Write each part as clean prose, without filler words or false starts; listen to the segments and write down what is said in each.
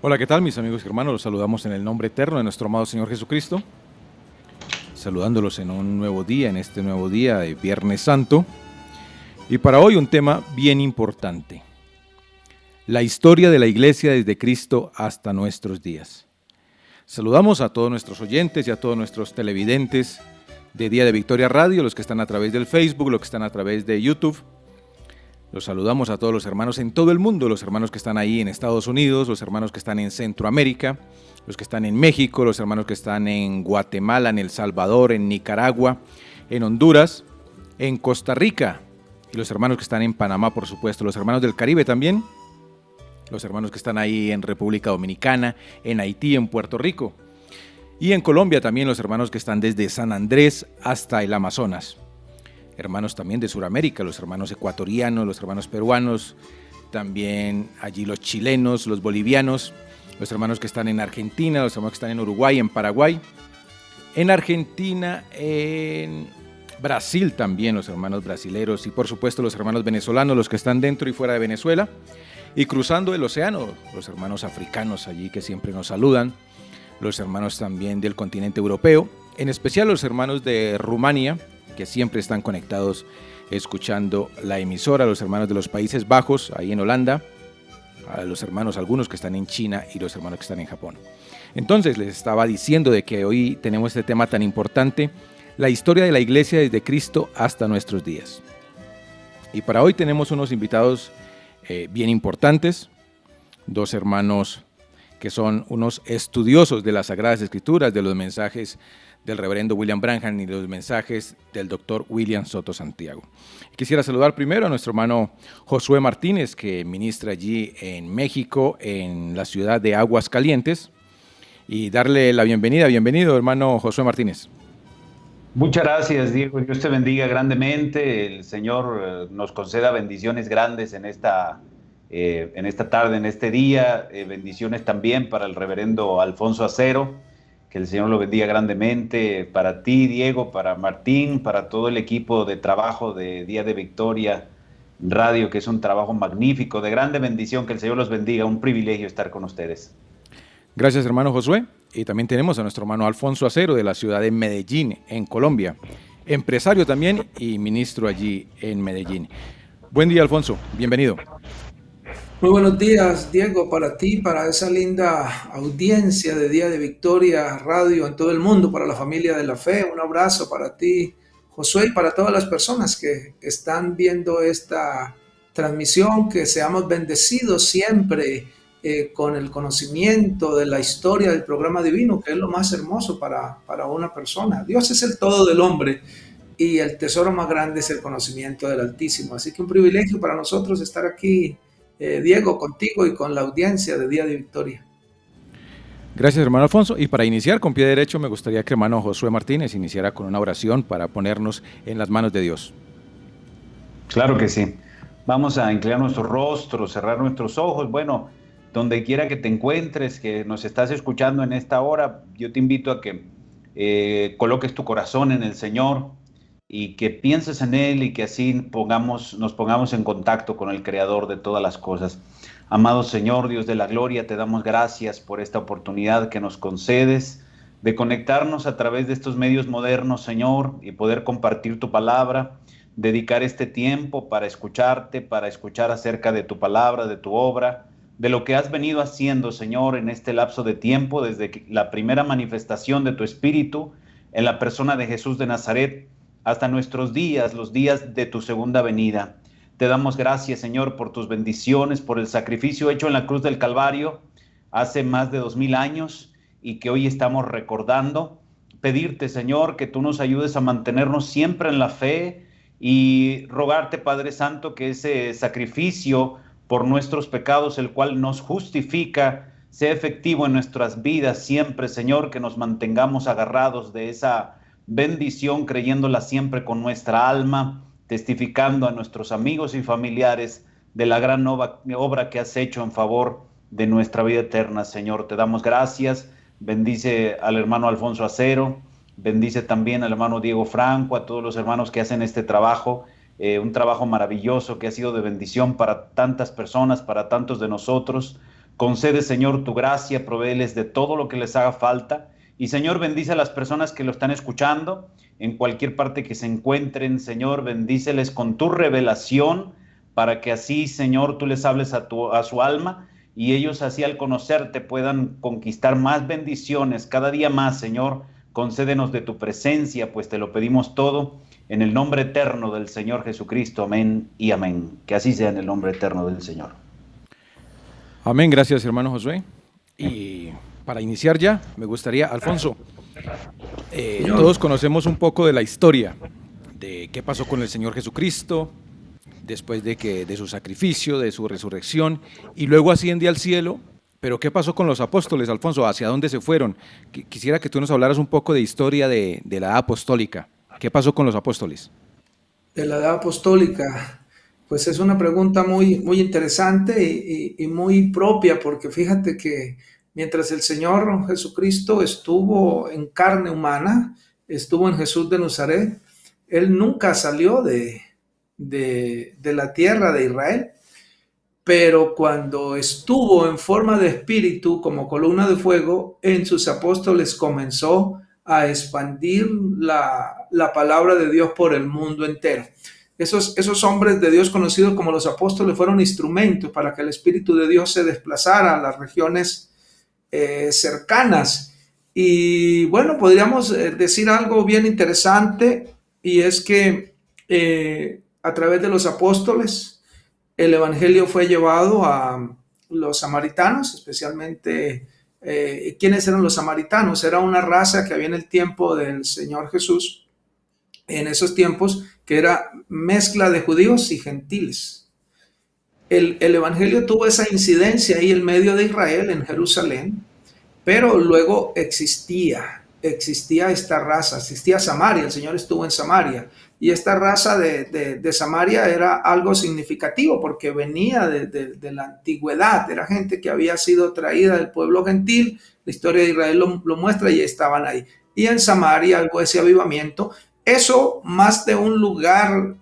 Hola, ¿qué tal mis amigos y hermanos? Los saludamos en el nombre eterno de nuestro amado Señor Jesucristo, saludándolos en un nuevo día, en este nuevo día de Viernes Santo. Y para hoy un tema bien importante, la historia de la iglesia desde Cristo hasta nuestros días. Saludamos a todos nuestros oyentes y a todos nuestros televidentes de Día de Victoria Radio, los que están a través del Facebook, los que están a través de YouTube. Los saludamos a todos los hermanos en todo el mundo, los hermanos que están ahí en Estados Unidos, los hermanos que están en Centroamérica, los que están en México, los hermanos que están en Guatemala, en El Salvador, en Nicaragua, en Honduras, en Costa Rica, y los hermanos que están en Panamá, por supuesto, los hermanos del Caribe también, los hermanos que están ahí en República Dominicana, en Haití, en Puerto Rico, y en Colombia también los hermanos que están desde San Andrés hasta el Amazonas. Hermanos también de Sudamérica, los hermanos ecuatorianos, los hermanos peruanos, también allí los chilenos, los bolivianos, los hermanos que están en Argentina, los hermanos que están en Uruguay, en Paraguay, en Argentina, en Brasil también, los hermanos brasileros y por supuesto los hermanos venezolanos, los que están dentro y fuera de Venezuela, y cruzando el océano, los hermanos africanos allí que siempre nos saludan, los hermanos también del continente europeo, en especial los hermanos de Rumania, que siempre están conectados escuchando la emisora, los hermanos de los Países Bajos, ahí en Holanda, a los hermanos algunos que están en China y los hermanos que están en Japón. Entonces les estaba diciendo de que hoy tenemos este tema tan importante, la historia de la iglesia desde Cristo hasta nuestros días. Y para hoy tenemos unos invitados bien importantes, dos hermanos que son unos estudiosos de las Sagradas Escrituras, de los mensajes del reverendo William Branham y los mensajes del doctor William Soto Santiago. Quisiera saludar primero a nuestro hermano Josué Martínez, que ministra allí en México, en la ciudad de Aguascalientes, y darle la bienvenida. Bienvenido, hermano Josué Martínez. Muchas gracias, Diego. Dios te bendiga grandemente. El Señor nos conceda bendiciones grandes en esta tarde, en este día. Bendiciones también para el reverendo Alfonso Acero. Que el Señor lo bendiga grandemente para ti, Diego, para Martín, para todo el equipo de trabajo de Día de Victoria Radio, que es un trabajo magnífico, de grande bendición. Que el Señor los bendiga. Un privilegio estar con ustedes. Gracias, hermano Josué. Y también tenemos a nuestro hermano Alfonso Acero de la ciudad de Medellín, en Colombia. Empresario también y ministro allí en Medellín. Buen día, Alfonso. Bienvenido. Muy buenos días, Diego, para ti, para esa linda audiencia de Día de Victoria Radio en todo el mundo, para la familia de la fe. Un abrazo para ti, Josué, y para todas las personas que están viendo esta transmisión, que seamos bendecidos siempre con el conocimiento de la historia del programa divino, que es lo más hermoso para una persona. Dios es el todo del hombre y el tesoro más grande es el conocimiento del Altísimo. Así que un privilegio para nosotros estar aquí, Diego, contigo y con la audiencia de Día de Victoria. Gracias, hermano Alfonso. Y para iniciar con pie derecho, me gustaría que hermano Josué Martínez iniciara con una oración para ponernos en las manos de Dios. Claro que sí. Vamos a inclinar nuestros rostros, cerrar nuestros ojos. Bueno, donde quiera que te encuentres, que nos estás escuchando en esta hora, yo te invito a que coloques tu corazón en el Señor y que pienses en Él y que así nos pongamos en contacto con el Creador de todas las cosas. Amado Señor, Dios de la gloria, te damos gracias por esta oportunidad que nos concedes de conectarnos a través de estos medios modernos, Señor, y poder compartir tu palabra, dedicar este tiempo para escucharte, para escuchar acerca de tu palabra, de tu obra, de lo que has venido haciendo, Señor, en este lapso de tiempo, desde la primera manifestación de tu Espíritu en la persona de Jesús de Nazaret, hasta nuestros días, los días de tu segunda venida. Te damos gracias, Señor, por tus bendiciones, por el sacrificio hecho en la cruz del Calvario hace más de 2000 años y que hoy estamos recordando. Pedirte, Señor, que tú nos ayudes a mantenernos siempre en la fe y rogarte, Padre Santo, que ese sacrificio por nuestros pecados, el cual nos justifica, sea efectivo en nuestras vidas siempre, Señor, que nos mantengamos agarrados de esa bendición, creyéndola siempre con nuestra alma, testificando a nuestros amigos y familiares de la gran obra que has hecho en favor de nuestra vida eterna, Señor. Te damos gracias. Bendice al hermano Alfonso Acero, bendice también al hermano Diego Franco, a todos los hermanos que hacen este trabajo, un trabajo maravilloso que ha sido de bendición para tantas personas, para tantos de nosotros. Concede, Señor, tu gracia, provéeles de todo lo que les haga falta. Y, Señor, bendice a las personas que lo están escuchando en cualquier parte que se encuentren. Señor, bendíceles con tu revelación para que así, Señor, tú les hables a su alma y ellos así al conocerte puedan conquistar más bendiciones cada día más, Señor. Concédenos de tu presencia, pues te lo pedimos todo en el nombre eterno del Señor Jesucristo. Amén y amén. Que así sea en el nombre eterno del Señor. Amén, gracias hermano Josué. Y para iniciar ya, me gustaría, Alfonso, todos conocemos un poco de la historia, de qué pasó con el Señor Jesucristo, después de su sacrificio, de su resurrección, y luego asciende al cielo. Pero ¿qué pasó con los apóstoles, Alfonso? ¿Hacia dónde se fueron? Quisiera que tú nos hablaras un poco de historia de la edad apostólica. ¿Qué pasó con los apóstoles? De la edad apostólica, pues es una pregunta muy, muy interesante y muy propia, porque fíjate que mientras el Señor Jesucristo estuvo en carne humana, estuvo en Jesús de Nazaret, Él nunca salió de la tierra de Israel. Pero cuando estuvo en forma de espíritu como columna de fuego, en sus apóstoles comenzó a expandir la palabra de Dios por el mundo entero. Esos hombres de Dios conocidos como los apóstoles fueron instrumentos para que el Espíritu de Dios se desplazara a las regiones cercanas. Y bueno, podríamos decir algo bien interesante, y es que a través de los apóstoles, el evangelio fue llevado a los samaritanos, especialmente. ¿Quiénes eran los samaritanos? Era una raza que había en el tiempo del Señor Jesús, en esos tiempos, que era mezcla de judíos y gentiles. El evangelio tuvo esa incidencia ahí en medio de Israel, en Jerusalén, pero luego existía esta raza, existía Samaria, el Señor estuvo en Samaria, y esta raza de Samaria era algo significativo porque venía de la antigüedad, era gente que había sido traída del pueblo gentil, la historia de Israel lo muestra y estaban ahí. Y en Samaria algo de ese avivamiento, eso más de un lugar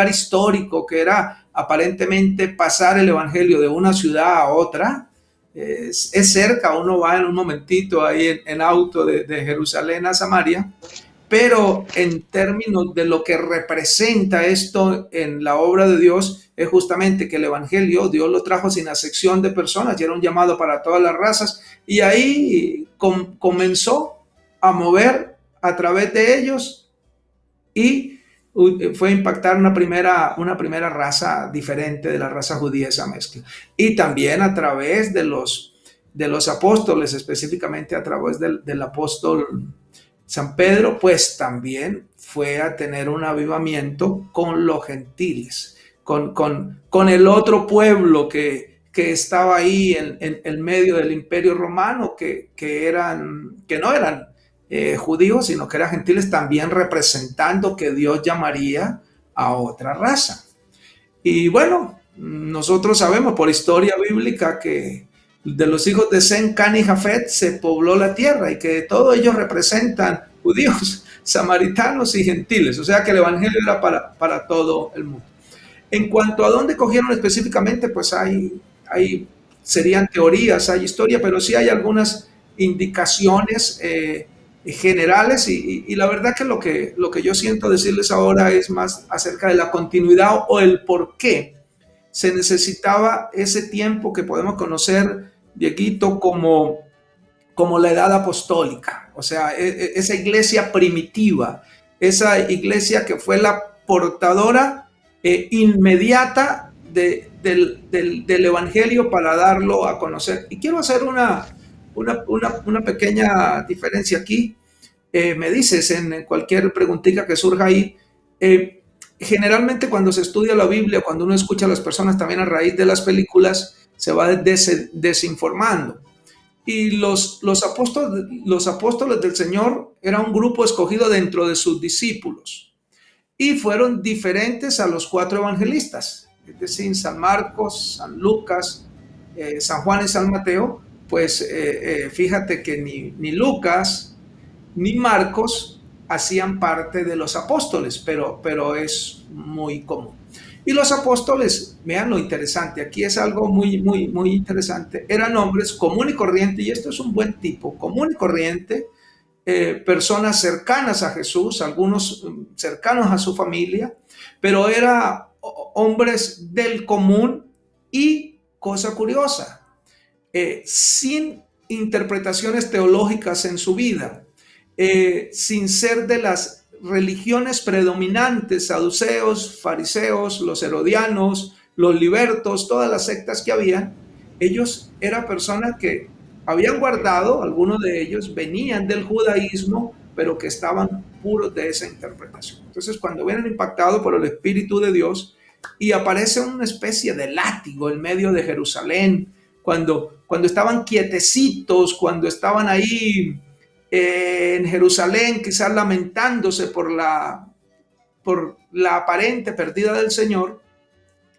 histórico que era aparentemente pasar el evangelio de una ciudad a otra. Es cerca, uno va en un momentito ahí en auto de Jerusalén a Samaria, pero en términos de lo que representa esto en la obra de Dios, es justamente que el evangelio Dios lo trajo sin acepción de personas y era un llamado para todas las razas, y ahí comenzó a mover a través de ellos y fue a impactar una primera raza diferente de la raza judía, esa mezcla. Y también a través de los apóstoles, específicamente a través del apóstol San Pedro, pues también fue a tener un avivamiento con los gentiles, con el otro pueblo que estaba ahí en medio del imperio romano, que no eran judíos, sino que eran gentiles, también representando que Dios llamaría a otra raza. Y bueno, nosotros sabemos por historia bíblica que de los hijos de Sem, Can y Jafet se pobló la tierra, y que todos ellos representan judíos, samaritanos y gentiles, o sea que el evangelio era para todo el mundo. En cuanto a dónde cogieron específicamente, pues serían teorías, hay historia, pero sí hay algunas indicaciones generales, y la verdad que lo que yo siento decirles ahora es más acerca de la continuidad o el por qué se necesitaba ese tiempo que podemos conocer, Dieguito, como la edad apostólica, o sea, esa iglesia primitiva, esa iglesia que fue la portadora inmediata del evangelio para darlo a conocer. Y quiero hacer una pequeña diferencia aquí. Me dices en cualquier preguntita que surja ahí, generalmente cuando se estudia la Biblia, cuando uno escucha a las personas también a raíz de las películas, se va desinformando. Y los apóstoles del Señor era un grupo escogido dentro de sus discípulos, y fueron diferentes a los 4 evangelistas, es decir, San Marcos, San Lucas, San Juan y San Mateo. Pues fíjate que ni Lucas ni Marcos hacían parte de los apóstoles, pero es muy común. Y los apóstoles, vean lo interesante, aquí es algo muy, muy, muy interesante, eran hombres común y corriente, y esto es un buen tipo, común y corriente, personas cercanas a Jesús, algunos cercanos a su familia, pero eran hombres del común y, cosa curiosa, sin interpretaciones teológicas en su vida, sin ser de las religiones predominantes, saduceos, fariseos, los herodianos, los libertos, todas las sectas que había. Ellos eran personas que habían guardado, algunos de ellos venían del judaísmo, pero que estaban puros de esa interpretación. Entonces, cuando vienen impactados por el Espíritu de Dios y aparece una especie de látigo en medio de Jerusalén, cuando estaban quietecitos, cuando estaban ahí en Jerusalén, quizás lamentándose por la aparente pérdida del Señor,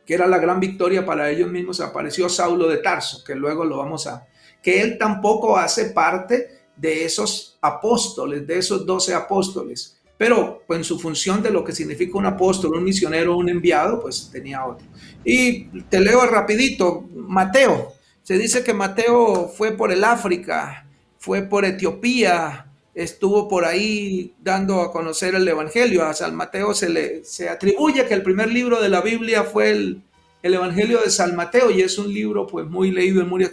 que era la gran victoria para ellos mismos, apareció Saulo de Tarso, que luego lo vamos a... que él tampoco hace parte de esos apóstoles, de esos 12 apóstoles, pero pues, en su función de lo que significa un apóstol, un misionero, un enviado, pues tenía otro. Y te leo rapidito, Mateo. Se dice que Mateo fue por el África, fue por Etiopía, estuvo por ahí dando a conocer el Evangelio. A San Mateo se atribuye que el primer libro de la Biblia fue el Evangelio de San Mateo, y es un libro pues muy leído en muchas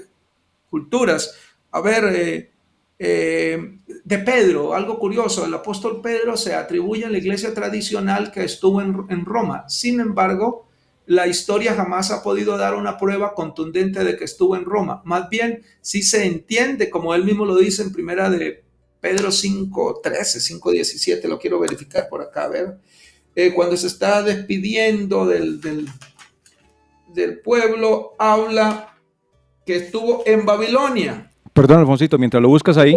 culturas. A ver, de Pedro, algo curioso, el apóstol Pedro se atribuye en la iglesia tradicional que estuvo en Roma. Sin embargo, la historia jamás ha podido dar una prueba contundente de que estuvo en Roma. Más bien, sí se entiende, como él mismo lo dice en primera de Pedro 5:13, 5:17, lo quiero verificar por acá, a ver. Cuando se está despidiendo del pueblo, habla que estuvo en Babilonia. Perdón, Alfonsito, mientras lo buscas ahí,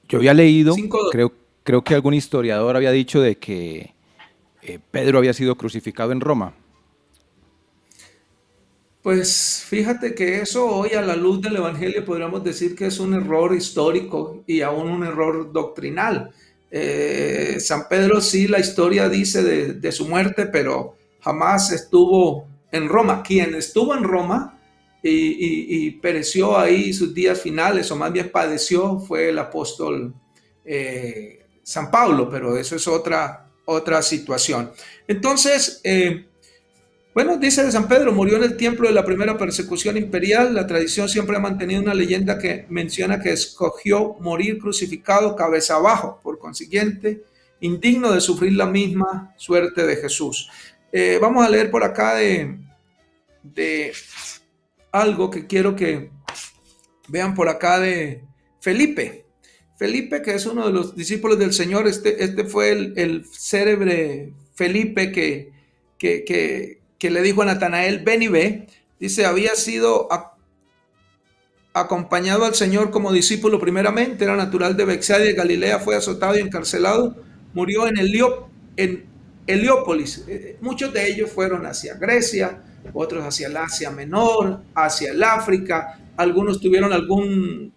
yo había leído, 5:12. creo que algún historiador había dicho de que Pedro había sido crucificado en Roma. Pues fíjate que eso hoy a la luz del Evangelio podríamos decir que es un error histórico y aún un error doctrinal. San Pedro sí, la historia dice de su muerte, pero jamás estuvo en Roma. Quien estuvo en Roma y pereció ahí sus días finales, o más bien padeció, fue el apóstol San Pablo, pero eso es otra situación. Entonces, bueno, dice de San Pedro, murió en el tiempo de la primera persecución imperial. La tradición siempre ha mantenido una leyenda que menciona que escogió morir crucificado cabeza abajo, por consiguiente, indigno de sufrir la misma suerte de Jesús. Vamos a leer por acá de algo que quiero que vean por acá de Felipe. Felipe, que es uno de los discípulos del Señor, este fue el célebre Felipe que le dijo a Natanael, ven y ve. Dice, había sido acompañado al Señor como discípulo primeramente, era natural de Betsaida de Galilea, fue azotado y encarcelado, murió en Heliópolis. Muchos de ellos fueron hacia Grecia, otros hacia el Asia Menor, hacia el África, algunos tuvieron algún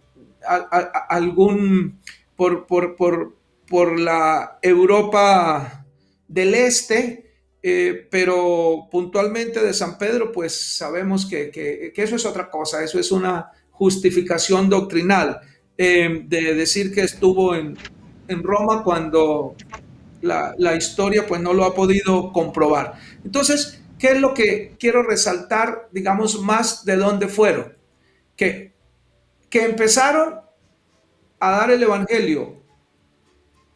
por la Europa del Este, pero puntualmente de San Pedro, pues sabemos que eso es otra cosa, eso es una justificación doctrinal, de decir que estuvo en Roma cuando la historia pues no lo ha podido comprobar. Entonces, ¿qué es lo que quiero resaltar, digamos, más de dónde fueron? Que empezaron a dar el evangelio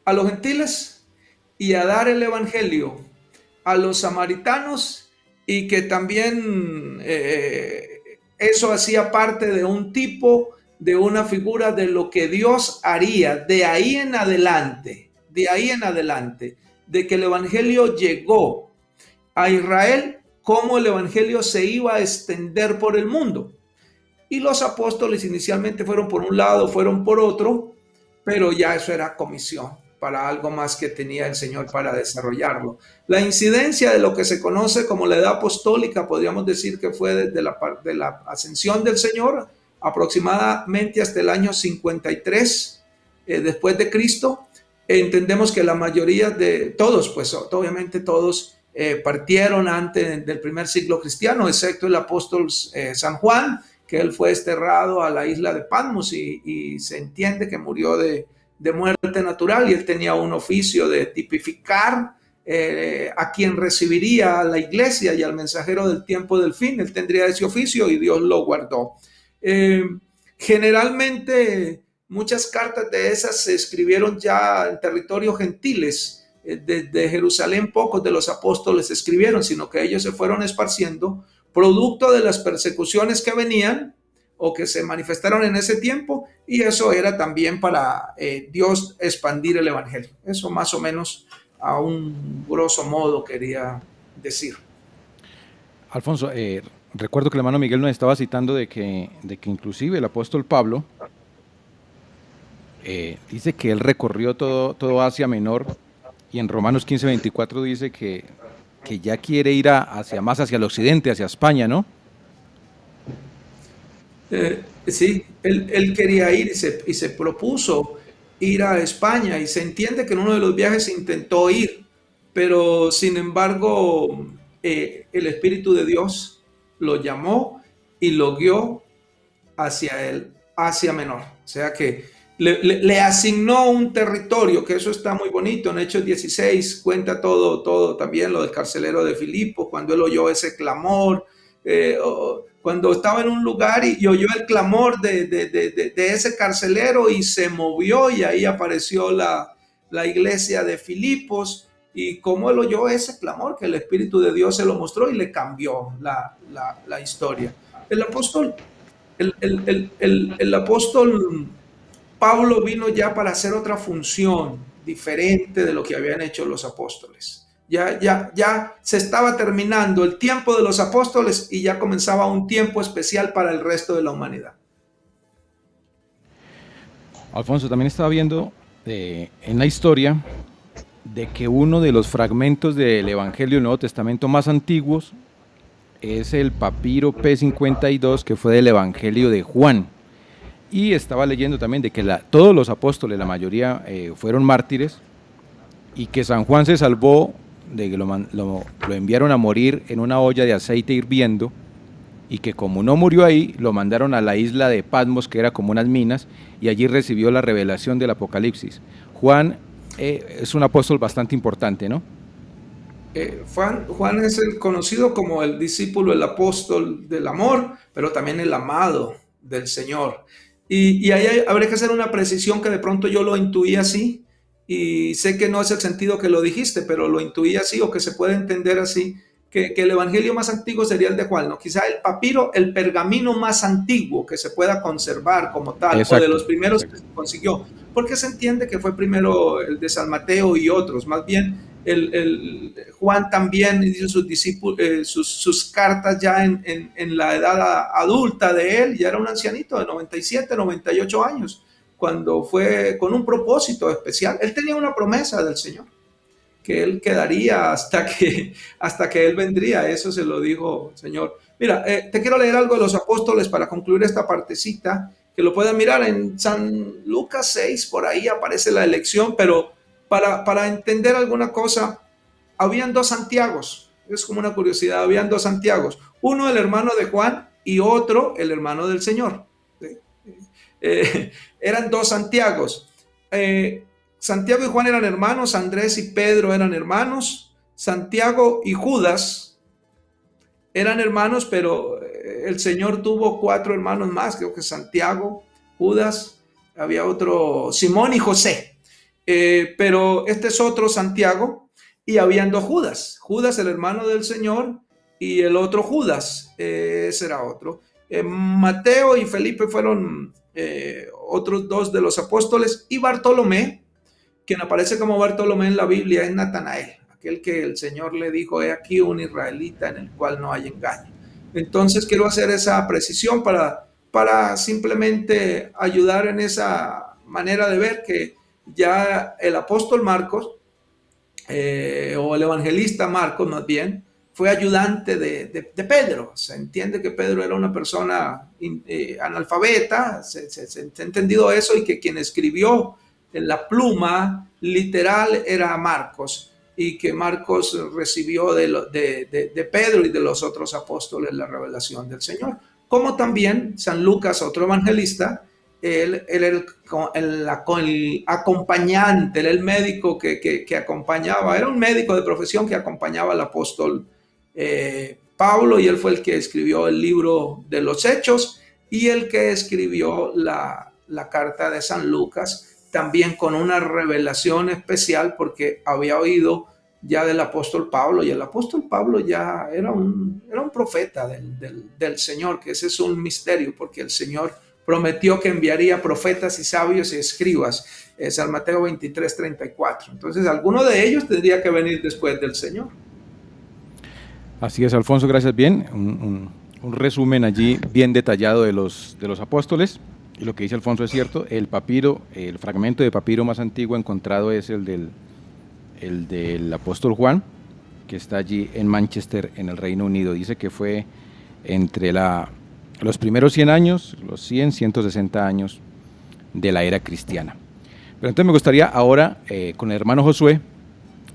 a los gentiles y a dar el evangelio a los samaritanos, y que también eso hacía parte de un tipo, de una figura de lo que Dios haría de ahí en adelante, de que el evangelio llegó a Israel, cómo el evangelio se iba a extender por el mundo. Y los apóstoles inicialmente fueron por un lado, fueron por otro, pero ya eso era comisión para algo más que tenía el Señor para desarrollarlo. La incidencia de lo que se conoce como la edad apostólica, podríamos decir que fue desde la ascensión del Señor, aproximadamente hasta el año 53 después de Cristo, entendemos que la mayoría de todos, pues obviamente todos partieron antes del primer siglo cristiano, excepto el apóstol San Juan, que él fue desterrado a la isla de Patmos y se entiende que murió de muerte natural, y él tenía un oficio de tipificar a quien recibiría a la iglesia y al mensajero del tiempo del fin. Él tendría ese oficio y Dios lo guardó. Generalmente muchas cartas de esas se escribieron ya en territorios gentiles. Desde Jerusalén pocos de los apóstoles escribieron, sino que ellos se fueron esparciendo producto de las persecuciones que venían o que se manifestaron en ese tiempo, y eso era también para Dios expandir el evangelio. Eso más o menos a un grosso modo quería decir. Alfonso, recuerdo que el hermano Miguel nos estaba citando de que inclusive el apóstol Pablo dice que él recorrió todo Asia Menor, y en Romanos 15:24 dice que ya quiere ir más hacia el occidente, hacia España, ¿no? Sí, él quería ir y se propuso ir a España, y se entiende que en uno de los viajes intentó ir, pero sin embargo el Espíritu de Dios lo llamó y lo guió hacia el Asia Menor. O sea que le asignó un territorio, que eso está muy bonito. En Hechos 16 cuenta todo también lo del carcelero de Filipos, cuando él oyó ese clamor, cuando estaba en un lugar y oyó el clamor de ese carcelero y se movió, y ahí apareció la iglesia de Filipos, y como él oyó ese clamor, que el Espíritu de Dios se lo mostró y le cambió la historia. El apóstol Pablo vino ya para hacer otra función diferente de lo que habían hecho los apóstoles. Ya se estaba terminando el tiempo de los apóstoles y ya comenzaba un tiempo especial para el resto de la humanidad. Alfonso, también estaba viendo en la historia de que uno de los fragmentos del Evangelio del Nuevo Testamento más antiguos es el papiro P52, que fue del Evangelio de Juan. Y estaba leyendo también de que todos los apóstoles, la mayoría, fueron mártires, y que San Juan se salvó de que lo enviaron a morir en una olla de aceite hirviendo, y que como no murió ahí, lo mandaron a la isla de Patmos, que era como unas minas, y allí recibió la revelación del Apocalipsis. Juan es un apóstol bastante importante, ¿no? Juan es el conocido como el discípulo, el apóstol del amor, pero también el amado del Señor. Y ahí habría que hacer una precisión, que de pronto yo lo intuí así, y sé que no es el sentido que lo dijiste, pero lo intuí así, o que se puede entender así, que el evangelio más antiguo sería el de Juan, ¿no? Quizá el papiro, el pergamino más antiguo que se pueda conservar como tal. Exacto, o de los primeros que se consiguió, porque se entiende que fue primero el de San Mateo y otros. Más bien Juan también hizo sus discípulos, sus cartas ya en la edad adulta de él. Ya era un ancianito de 97, 98 años, cuando fue con un propósito especial. Él tenía una promesa del Señor, que él quedaría hasta que él vendría. Eso se lo dijo el Señor. Mira, te quiero leer algo de los apóstoles para concluir esta partecita, que lo pueden mirar en San Lucas 6, por ahí aparece la elección, pero para entender alguna cosa, habían dos Santiagos. Es como una curiosidad, habían dos Santiagos, uno el hermano de Juan y otro el hermano del Señor. Eran dos Santiagos. Santiago y Juan eran hermanos, Andrés y Pedro eran hermanos, Santiago y Judas eran hermanos, pero el Señor tuvo 4 hermanos más, creo que Santiago, Judas, había otro, Simón y José, pero este es otro Santiago, y habían dos Judas, Judas el hermano del Señor y el otro Judas, ese era otro. Mateo y Felipe fueron otros 2 de los apóstoles, y Bartolomé, quien aparece como Bartolomé en la Biblia, es Natanael, aquel que el Señor le dijo: he aquí un israelita en el cual no hay engaño. Entonces quiero hacer esa precisión para simplemente ayudar en esa manera de ver que ya el apóstol Marcos, o el evangelista Marcos más bien, fue ayudante de Pedro. Se entiende que Pedro era una persona analfabeta, se ha entendido eso, y que quien escribió la pluma literal era Marcos, y que Marcos recibió de Pedro y de los otros apóstoles la revelación del Señor. Como también San Lucas, otro evangelista, él era el acompañante, era el médico que acompañaba, era un médico de profesión que acompañaba al apóstol Pablo, y él fue el que escribió el libro de los Hechos y el que escribió la carta de San Lucas, también con una revelación especial porque había oído ya del apóstol Pablo, y el apóstol Pablo ya era un profeta del Señor, que ese es un misterio, porque el Señor prometió que enviaría profetas y sabios y escribas, San Mateo 23:34. Entonces, alguno de ellos tendría que venir después del Señor. Así es, Alfonso, gracias. Bien, un resumen allí bien detallado de los apóstoles. Y lo que dice Alfonso es cierto. El papiro, el fragmento de papiro más antiguo encontrado es el del apóstol Juan, que está allí en Manchester, en el Reino Unido. Dice que fue entre los primeros 100 años, los 160 años de la era cristiana. Pero entonces me gustaría ahora, con el hermano Josué,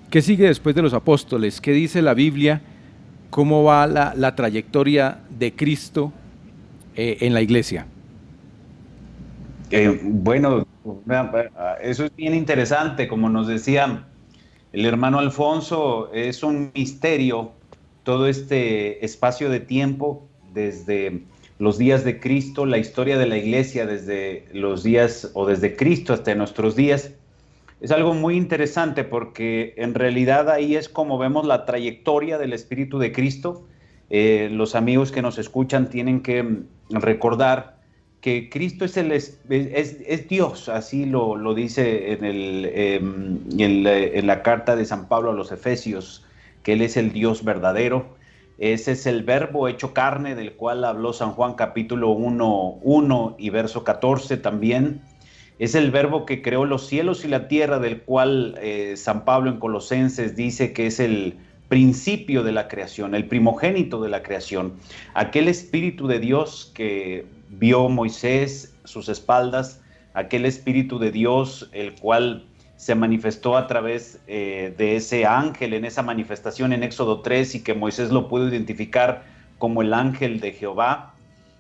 ¿qué sigue después de los apóstoles? ¿Qué dice la Biblia? ¿Cómo va la trayectoria de Cristo en la iglesia? Bueno, eso es bien interesante. Como nos decía el hermano Alfonso, es un misterio todo este espacio de tiempo desde los días de Cristo, la historia de la iglesia desde los días o desde Cristo hasta nuestros días. Es algo muy interesante porque en realidad ahí es como vemos la trayectoria del Espíritu de Cristo. Los amigos que nos escuchan tienen que recordar que Cristo es Dios, así lo dice en la carta de San Pablo a los Efesios, que Él es el Dios verdadero. Ese es el verbo hecho carne del cual habló San Juan capítulo 1 y verso 14 también. Es el verbo que creó los cielos y la tierra, del cual San Pablo en Colosenses dice que es el principio de la creación, el primogénito de la creación. Aquel Espíritu de Dios que vio Moisés sus espaldas, aquel Espíritu de Dios el cual se manifestó a través de ese ángel en esa manifestación en Éxodo 3 y que Moisés lo pudo identificar como el ángel de Jehová.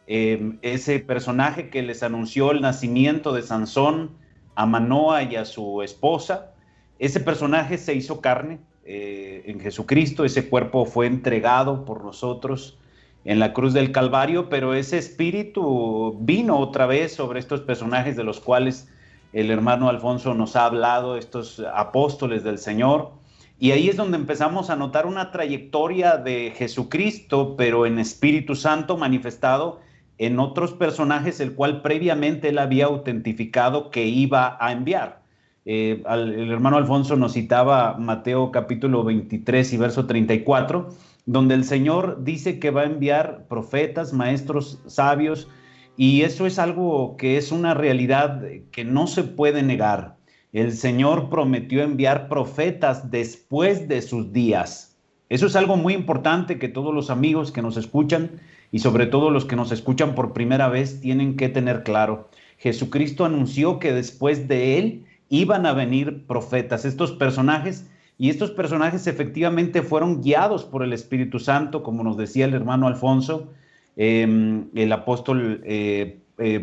Ese personaje que les anunció el nacimiento de Sansón a Manoa y a su esposa, ese personaje se hizo carne en Jesucristo. Ese cuerpo fue entregado por nosotros en la cruz del Calvario, pero ese espíritu vino otra vez sobre estos personajes de los cuales el hermano Alfonso nos ha hablado, estos apóstoles del Señor. Y ahí es donde empezamos a notar una trayectoria de Jesucristo, pero en Espíritu Santo manifestado en otros personajes, el cual previamente él había autentificado que iba a enviar. El hermano Alfonso nos citaba Mateo capítulo 23 y verso 34, donde el Señor dice que va a enviar profetas, maestros, sabios, y eso es algo que es una realidad que no se puede negar. El Señor prometió enviar profetas después de sus días. Eso es algo muy importante que todos los amigos que nos escuchan y sobre todo los que nos escuchan por primera vez tienen que tener claro. Jesucristo anunció que después de él iban a venir profetas, estos personajes, y estos personajes efectivamente fueron guiados por el Espíritu Santo, como nos decía el hermano Alfonso. El apóstol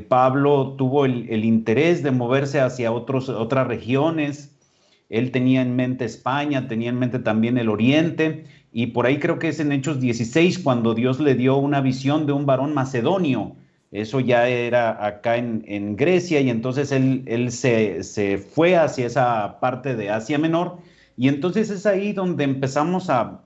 Pablo tuvo el interés de moverse hacia otras regiones. Él tenía en mente España, tenía en mente también el Oriente, y por ahí creo que es en Hechos 16 cuando Dios le dio una visión de un varón macedonio. Eso ya era acá en Grecia, y entonces él se fue hacia esa parte de Asia Menor, y entonces es ahí donde empezamos a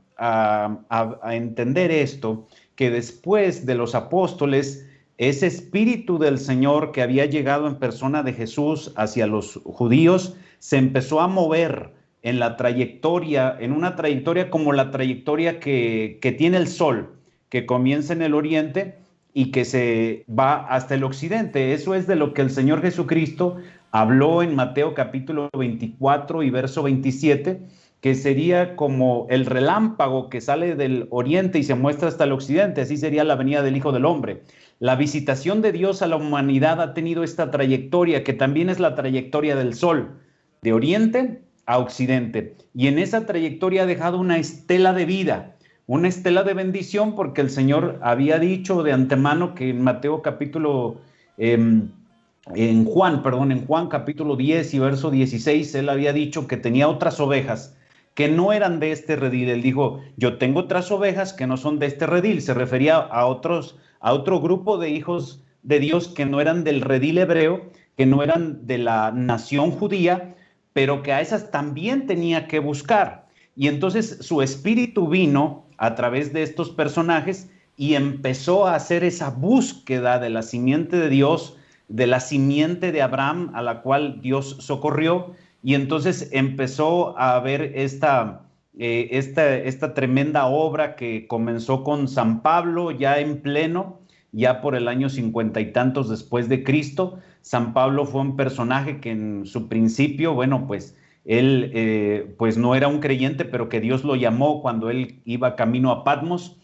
entender esto, que después de los apóstoles, ese espíritu del Señor que había llegado en persona de Jesús hacia los judíos, se empezó a mover en la trayectoria, en una trayectoria como la trayectoria que tiene el sol, que comienza en el oriente y que se va hasta el occidente. Eso es de lo que el Señor Jesucristo habló en Mateo capítulo 24 y verso 27, que sería como el relámpago que sale del oriente y se muestra hasta el occidente. Así sería la venida del Hijo del Hombre. La visitación de Dios a la humanidad ha tenido esta trayectoria, que también es la trayectoria del sol, de oriente a occidente. Y en esa trayectoria ha dejado una estela de vida, una estela de bendición, porque el Señor había dicho de antemano que en Mateo capítulo... en Juan capítulo 10 y verso 16, él había dicho que tenía otras ovejas que no eran de este redil. Él dijo, yo tengo otras ovejas que no son de este redil. Se refería a otro grupo de hijos de Dios que no eran del redil hebreo, que no eran de la nación judía, pero que a esas también tenía que buscar. Y entonces su espíritu vino a través de estos personajes y empezó a hacer esa búsqueda de la simiente de Dios, de la simiente de Abraham, a la cual Dios socorrió, y entonces empezó a ver esta tremenda obra que comenzó con San Pablo ya en pleno, ya por el año 50 y tantos después de Cristo. San Pablo fue un personaje que en su principio, bueno, pues él pues no era un creyente, pero que Dios lo llamó cuando él iba camino a Patmos.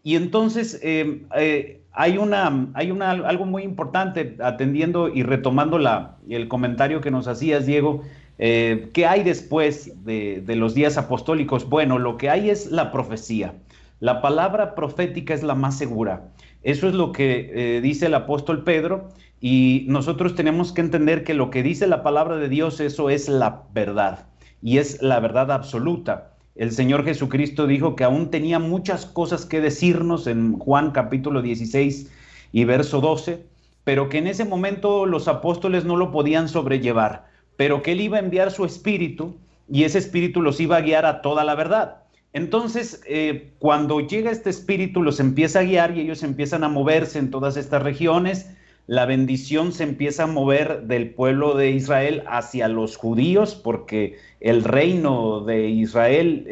Y entonces hay algo muy importante, atendiendo y retomando el comentario que nos hacías, Diego. ¿Qué hay después de los días apostólicos? Bueno, lo que hay es la profecía. La palabra profética es la más segura. Eso es lo que dice el apóstol Pedro, y nosotros tenemos que entender que lo que dice la palabra de Dios, eso es la verdad, y es la verdad absoluta. El Señor Jesucristo dijo que aún tenía muchas cosas que decirnos en Juan capítulo 16 y verso 12, pero que en ese momento los apóstoles no lo podían sobrellevar, pero que Él iba a enviar su Espíritu, y ese Espíritu los iba a guiar a toda la verdad. Entonces, cuando llega este Espíritu, los empieza a guiar y ellos empiezan a moverse en todas estas regiones. La bendición se empieza a mover del pueblo de Israel hacia los judíos, porque el reino de Israel,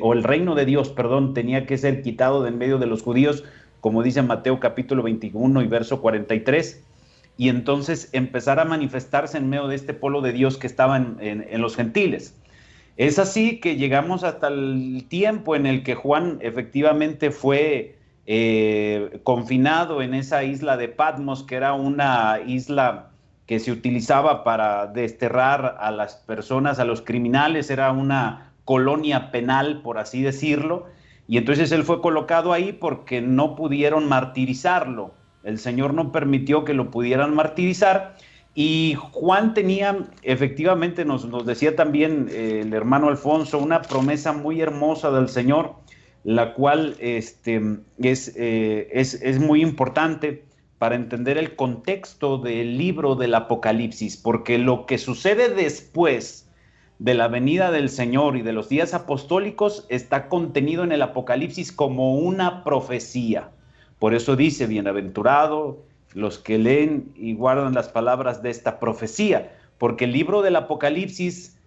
o el reino de Dios, perdón, tenía que ser quitado de en medio de los judíos, como dice Mateo capítulo 21 y verso 43, y entonces empezar a manifestarse en medio de este pueblo de Dios que estaba en los gentiles. Es así que llegamos hasta el tiempo en el que Juan efectivamente fue confinado en esa isla de Patmos, que era una isla que se utilizaba para desterrar a las personas, a los criminales. Era una colonia penal, por así decirlo, y entonces él fue colocado ahí porque no pudieron martirizarlo. El Señor no permitió que lo pudieran martirizar, y Juan tenía, efectivamente, nos decía también el hermano Alfonso, una promesa muy hermosa del Señor, la cual es muy importante para entender el contexto del libro del Apocalipsis, porque lo que sucede después de la venida del Señor y de los días apostólicos está contenido en el Apocalipsis como una profecía. Por eso dice, bienaventurado los que leen y guardan las palabras de esta profecía, porque el libro del Apocalipsis,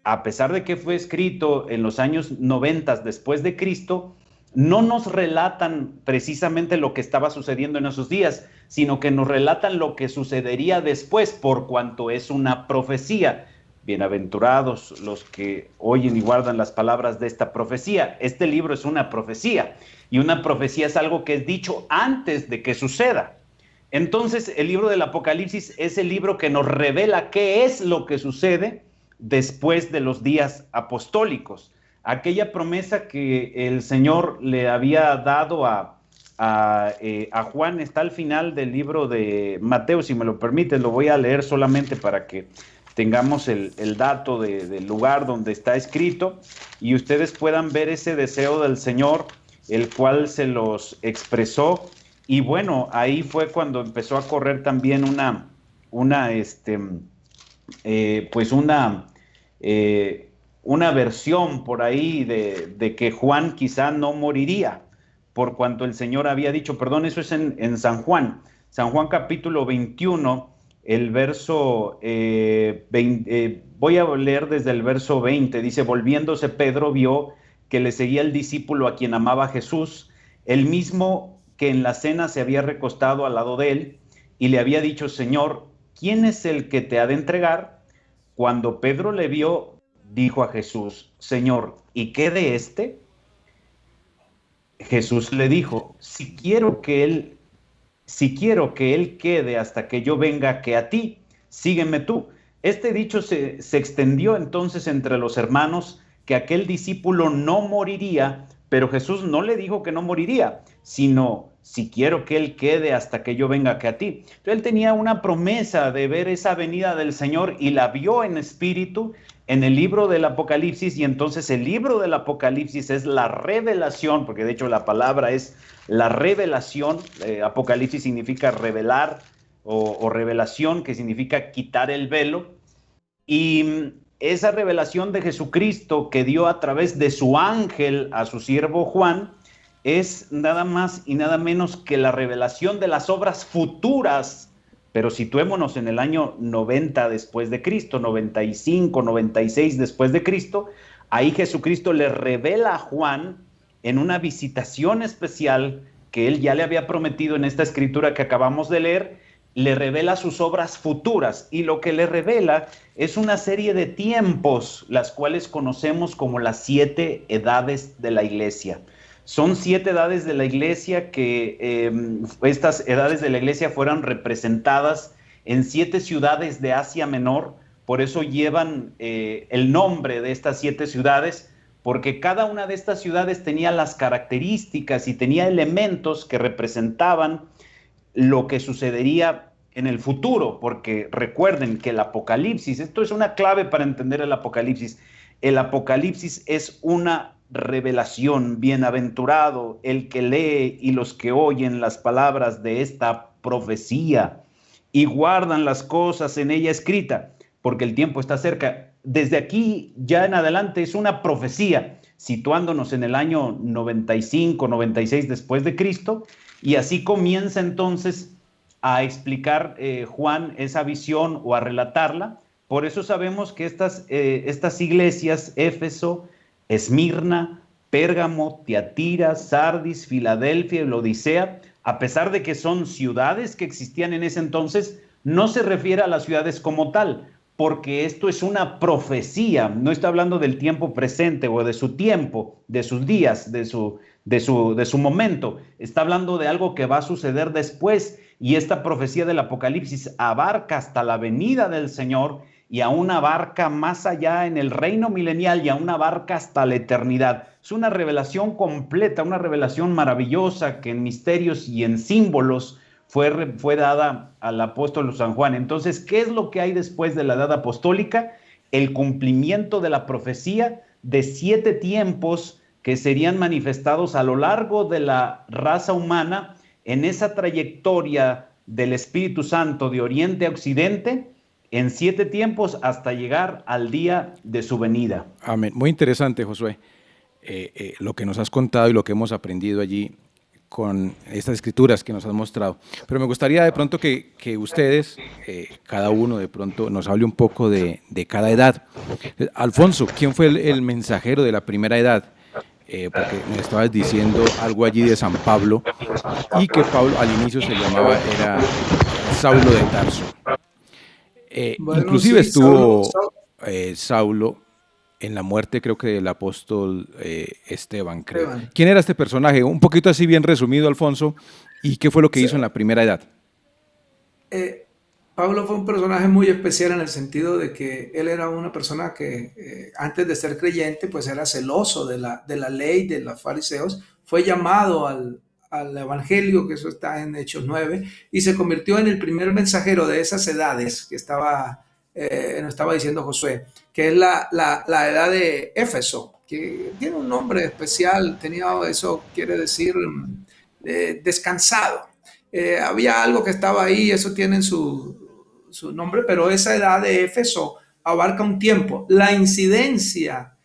a pesar de que fue escrito en los años 90 después de Cristo, no nos relatan precisamente lo que estaba sucediendo en esos días, sino que nos relatan lo que sucedería después, por cuanto es una profecía. Bienaventurados los que oyen y guardan las palabras de esta profecía. Este libro es una profecía, y una profecía es algo que es dicho antes de que suceda. Entonces, el libro del Apocalipsis es el libro que nos revela qué es lo que sucede después de los días apostólicos. Aquella promesa que el Señor le había dado a Juan está al final del libro de Mateo. Si me lo permiten, lo voy a leer solamente para que tengamos el dato del lugar donde está escrito y ustedes puedan ver ese deseo del Señor, el cual se los expresó. Y bueno, ahí fue cuando empezó a correr también una versión por ahí de que Juan quizá no moriría, por cuanto el Señor había dicho, perdón, eso es en San Juan capítulo 21, el verso, voy a leer desde el verso 20, dice, volviéndose Pedro vio que le seguía el discípulo a quien amaba Jesús, el mismo que en la cena se había recostado al lado de él, y le había dicho, Señor, ¿quién es el que te ha de entregar? Cuando Pedro le vio, dijo a Jesús: Señor, ¿y qué de este? Jesús le dijo: si quiero que él quede hasta que yo venga, que a ti, sígueme tú. Este dicho se extendió entonces entre los hermanos, que aquel discípulo no moriría, pero Jesús no le dijo que no moriría, sino: si quiero que él quede hasta que yo venga, que a ti. Entonces él tenía una promesa de ver esa venida del Señor y la vio en espíritu en el libro del Apocalipsis, y entonces el libro del Apocalipsis es la revelación, porque de hecho la palabra es la revelación. Apocalipsis significa revelar o revelación, que significa quitar el velo, y esa revelación de Jesucristo que dio a través de su ángel a su siervo Juan es nada más y nada menos que la revelación de las obras futuras. Pero situémonos en el año 90 después de Cristo, 95, 96 después de Cristo. Ahí Jesucristo le revela a Juan en una visitación especial que él ya le había prometido en esta escritura que acabamos de leer. Le revela sus obras futuras, y lo que le revela es una serie de tiempos, las cuales conocemos como las 7 edades de la iglesia. Son 7 edades de la iglesia que estas edades de la iglesia fueron representadas en 7 ciudades de Asia Menor. Por eso llevan el nombre de estas 7 ciudades, porque cada una de estas ciudades tenía las características y tenía elementos que representaban lo que sucedería en el futuro, porque recuerden que el Apocalipsis, esto es una clave para entender el Apocalipsis es una revelación. Bienaventurado el que lee y los que oyen las palabras de esta profecía y guardan las cosas en ella escrita, porque el tiempo está cerca. Desde aquí ya en adelante es una profecía, situándonos en el año 95, 96 después de Cristo, y así comienza entonces a explicar Juan esa visión, o a relatarla. Por eso sabemos que estas iglesias, Éfeso, Esmirna, Pérgamo, Tiatira, Sardis, Filadelfia y Laodicea, a pesar de que son ciudades que existían en ese entonces, no se refiere a las ciudades como tal, porque esto es una profecía. No está hablando del tiempo presente o de su tiempo, de sus días, de su momento. Está hablando de algo que va a suceder después, y esta profecía del Apocalipsis abarca hasta la venida del Señor, y aún abarca más allá en el reino milenial, y aún abarca hasta la eternidad. Es una revelación completa, una revelación maravillosa que en misterios y en símbolos fue dada al apóstol San Juan. Entonces, ¿qué es lo que hay después de la edad apostólica? El cumplimiento de la profecía de 7 tiempos que serían manifestados a lo largo de la raza humana en esa trayectoria del Espíritu Santo de oriente a occidente, en 7 tiempos hasta llegar al día de su venida. Amén. Muy interesante, Josué, lo que nos has contado y lo que hemos aprendido allí con estas escrituras que nos has mostrado. Pero me gustaría de pronto que ustedes, cada uno de pronto, nos hable un poco de cada edad. Alfonso, ¿quién fue el mensajero de la primera edad? Porque me estabas diciendo algo allí de San Pablo, y que Pablo al inicio se llamaba, era Saulo de Tarso. Bueno, inclusive sí, estuvo Saulo en la muerte, creo que del apóstol Esteban, creo. ¿Quién era este personaje? Un poquito así bien resumido, Alfonso, ¿y qué fue lo que hizo en la primera edad? Pablo fue un personaje muy especial en el sentido de que él era una persona que antes de ser creyente pues era celoso de la ley de los fariseos. Fue llamado al evangelio, que eso está en Hechos 9, y se convirtió en el primer mensajero de esas edades que nos estaba diciendo Josué, que es la edad de Éfeso, que tiene un nombre especial. Eso quiere decir descansado. Había algo que estaba ahí, eso tiene su nombre, pero esa edad de Éfeso abarca un tiempo. La incidencia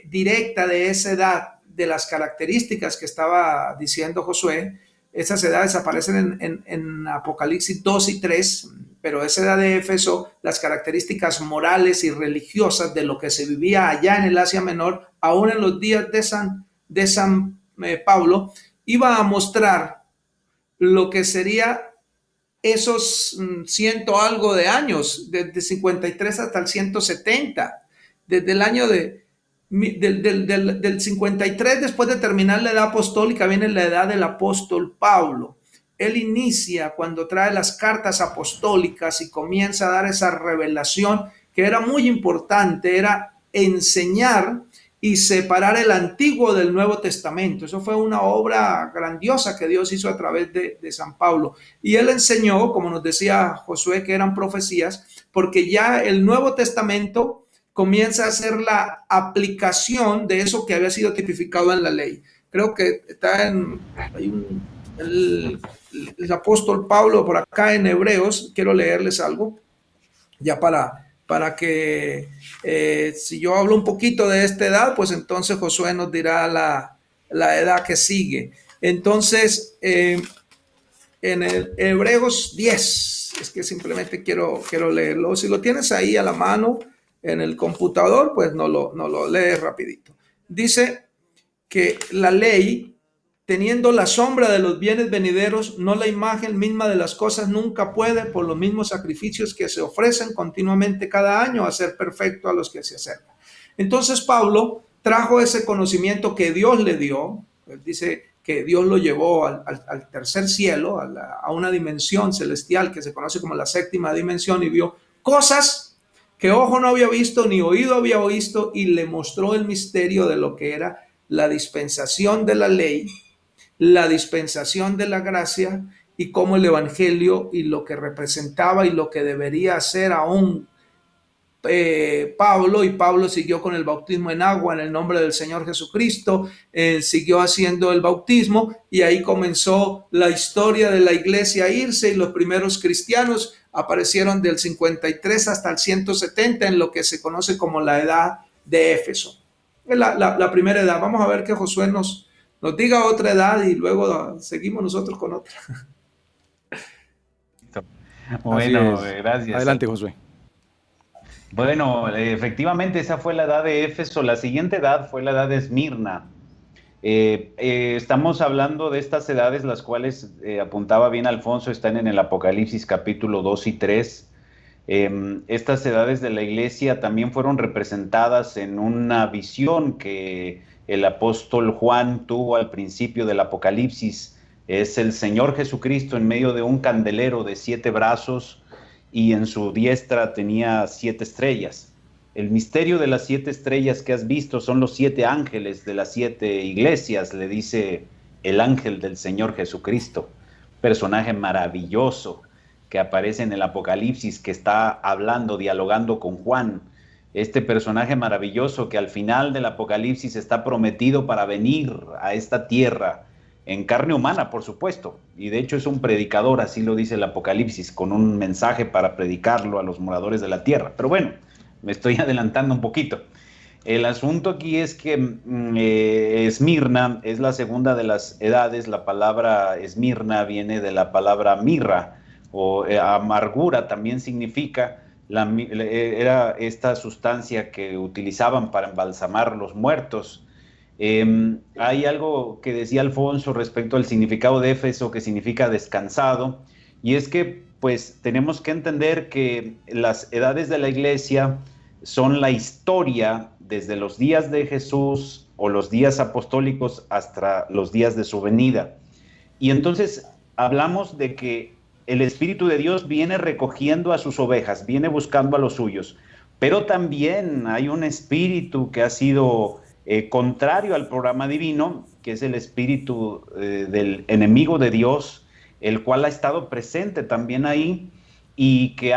directa de esa edad, de las características que estaba diciendo Josué, esas edades aparecen en Apocalipsis 2 y 3, pero esa edad de Éfeso, las características morales y religiosas de lo que se vivía allá en el Asia Menor, aún en los días de San Pablo, iba a mostrar lo que sería esos 100 algo de años, desde 53 hasta el 170, desde el año del 53, después de terminar la edad apostólica, viene la edad del apóstol Pablo. Él inicia cuando trae las cartas apostólicas y comienza a dar esa revelación que era muy importante, era enseñar y separar el Antiguo del Nuevo Testamento. Eso fue una obra grandiosa que Dios hizo a través de San Pablo. Y él enseñó, como nos decía Josué, que eran profecías, porque ya el Nuevo Testamento comienza a ser la aplicación de eso que había sido tipificado en la ley. Creo que está el apóstol Pablo por acá en Hebreos. Quiero leerles algo, ya para que si yo hablo un poquito de esta edad, pues entonces Josué nos dirá la edad que sigue. Entonces, en el Hebreos 10, es que simplemente quiero leerlo. Si lo tienes ahí a la mano en el computador, pues no lo lees rapidito. Dice que la ley, teniendo la sombra de los bienes venideros, no la imagen misma de las cosas, nunca puede, por los mismos sacrificios que se ofrecen continuamente cada año, hacer perfecto a los que se acercan. Entonces Pablo trajo ese conocimiento que Dios le dio. Él dice que Dios lo llevó al tercer cielo, a una dimensión celestial que se conoce como la séptima dimensión, y vio cosas que ojo no había visto ni oído había visto, y le mostró el misterio de lo que era la dispensación de la ley, la dispensación de la gracia, y cómo el evangelio y lo que representaba y lo que debería hacer aún Pablo, y Pablo siguió con el bautismo en agua en el nombre del Señor Jesucristo, siguió haciendo el bautismo, y ahí comenzó la historia de la iglesia a irse, y los primeros cristianos aparecieron del 53 hasta el 170 en lo que se conoce como la edad de Éfeso. La primera edad. Vamos a ver que Josué nos diga otra edad y luego seguimos nosotros con otra. Bueno, gracias. Adelante, Josué. Bueno, efectivamente esa fue la edad de Éfeso. La siguiente edad fue la edad de Esmirna. Estamos hablando de estas edades, las cuales apuntaba bien Alfonso, están en el Apocalipsis capítulo 2 y 3. Estas edades de la iglesia también fueron representadas en una visión que el apóstol Juan tuvo al principio del Apocalipsis. Es el Señor Jesucristo en medio de un candelero de 7 brazos, y en su diestra tenía 7 estrellas. El misterio de las 7 estrellas que has visto son los 7 ángeles de las 7 iglesias, le dice el ángel del Señor Jesucristo, personaje maravilloso que aparece en el Apocalipsis, que está hablando, dialogando con Juan. Este personaje maravilloso que al final del Apocalipsis está prometido para venir a esta tierra, en carne humana, por supuesto, y de hecho es un predicador, así lo dice el Apocalipsis, con un mensaje para predicarlo a los moradores de la tierra. Pero bueno, me estoy adelantando un poquito. El asunto aquí es que Esmirna es la segunda de las edades. La palabra Esmirna viene de la palabra mirra, o amargura también significa, era esta sustancia que utilizaban para embalsamar los muertos. Hay algo que decía Alfonso respecto al significado de Éfeso, que significa descansado, y es que pues tenemos que entender que las edades de la iglesia son la historia desde los días de Jesús o los días apostólicos hasta los días de su venida. Y entonces hablamos de que el Espíritu de Dios viene recogiendo a sus ovejas, viene buscando a los suyos, pero también hay un espíritu que ha sido contrario al programa divino, que es el espíritu del enemigo de Dios, el cual ha estado presente también ahí, y que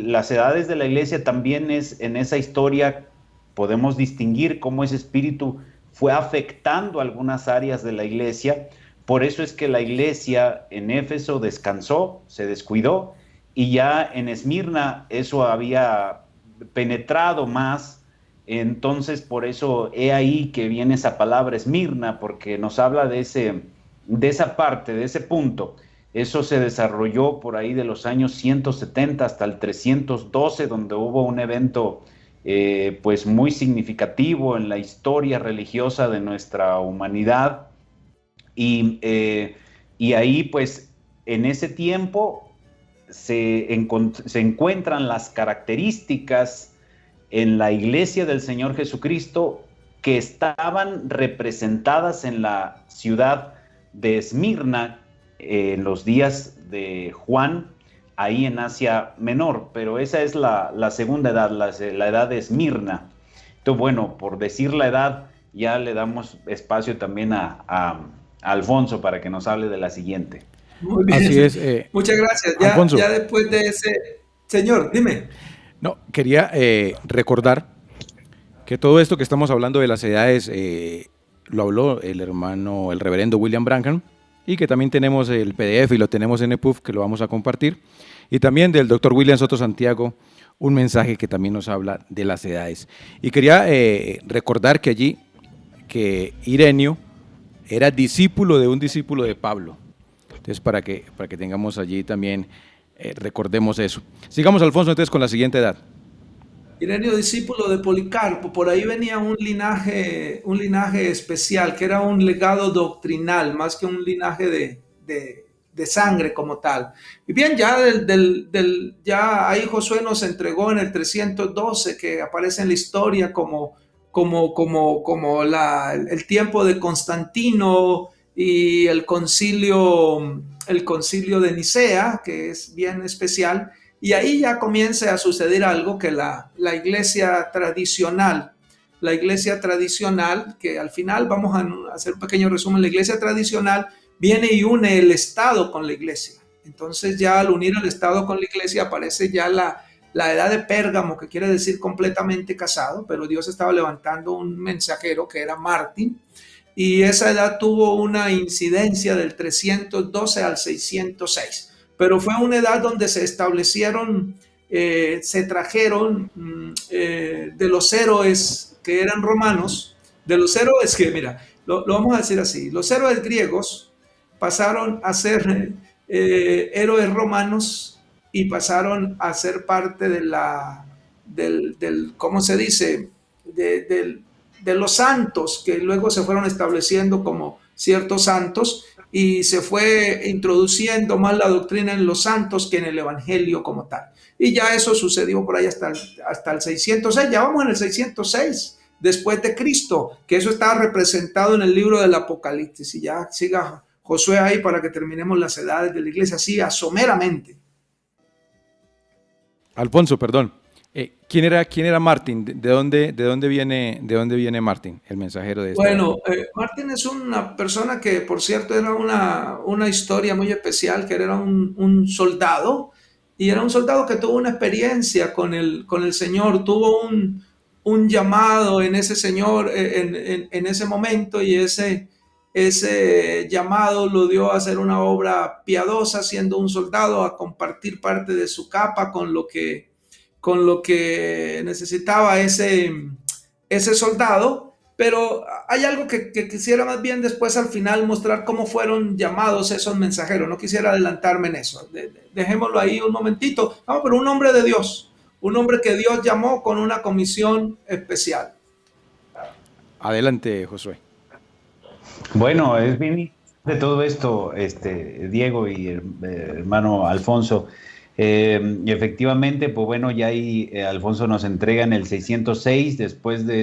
las edades de la iglesia también es en esa historia, podemos distinguir cómo ese espíritu fue afectando algunas áreas de la iglesia. Por eso es que la iglesia en Éfeso descansó, se descuidó, y ya en Esmirna eso había penetrado más. Entonces, por eso he ahí que viene esa palabra Esmirna, porque nos habla de esa parte, de ese punto. Eso se desarrolló por ahí de los años 170 hasta el 312, donde hubo un evento pues muy significativo en la historia religiosa de nuestra humanidad. Y ahí, pues, en ese tiempo se encuentran las características en la iglesia del Señor Jesucristo que estaban representadas en la ciudad de Esmirna en los días de Juan, ahí en Asia Menor, pero esa es la segunda edad, la edad de Esmirna. Entonces, bueno, por decir la edad, ya le damos espacio también a Alfonso para que nos hable de la siguiente. Muy bien. Así es. Muchas gracias. Alfonso. Ya después de ese... Señor, dime. No, quería recordar que todo esto que estamos hablando de las edades lo habló el reverendo William Branham, y que también tenemos el PDF y lo tenemos en EPUB, que lo vamos a compartir, y también del doctor William Soto Santiago, un mensaje que también nos habla de las edades. Y quería recordar que allí, que Ireneo era discípulo de un discípulo de Pablo. Entonces, para que tengamos allí también, recordemos eso. Sigamos, Alfonso, entonces con la siguiente edad. Ireneo, discípulo de Policarpo, por ahí venía un linaje especial, que era un legado doctrinal, más que un linaje de sangre como tal. Y bien, ya, ya ahí Josué nos entregó en el 312, que aparece en la historia como el tiempo de Constantino y el concilio de Nicea, que es bien especial. Y ahí ya comienza a suceder algo que la iglesia tradicional, que al final vamos a hacer un pequeño resumen, la iglesia tradicional viene y une el Estado con la iglesia. Entonces ya al unir el Estado con la iglesia aparece ya la edad de Pérgamo, que quiere decir completamente casado, pero Dios estaba levantando un mensajero que era Martín, y esa edad tuvo una incidencia del 312 al 606. Pero fue una edad donde se establecieron, se trajeron de los héroes que eran romanos, de los héroes que, mira, lo vamos a decir así, los héroes griegos pasaron a ser héroes romanos y pasaron a ser parte de ¿cómo se dice? De los santos, que luego se fueron estableciendo como ciertos santos, y se fue introduciendo más la doctrina en los santos que en el evangelio como tal. Y ya eso sucedió por ahí hasta el 606, ya vamos en el 606 después de Cristo, que eso está representado en el libro del Apocalipsis. Y ya siga Josué ahí para que terminemos las edades de la iglesia, así someramente. Alfonso, perdón. ¿Quién era Martín? ¿De dónde viene Martín, el mensajero de esta? Bueno, Martín es una persona que, por cierto, era una historia muy especial, que era un soldado, y era un soldado que tuvo una experiencia con el Señor, tuvo un llamado en ese Señor en ese momento, y ese llamado lo dio a hacer una obra piadosa siendo un soldado, a compartir parte de su capa con lo que necesitaba ese soldado. Pero hay algo que quisiera más bien después al final mostrar cómo fueron llamados esos mensajeros. No quisiera adelantarme en eso. Dejémoslo ahí un momentito. Vamos, pero un hombre de Dios, un hombre que Dios llamó con una comisión especial. Adelante, Josué. Bueno, es bien de todo esto, Diego y hermano Alfonso. Y efectivamente, pues bueno, ya ahí Alfonso nos entrega en el 606, después de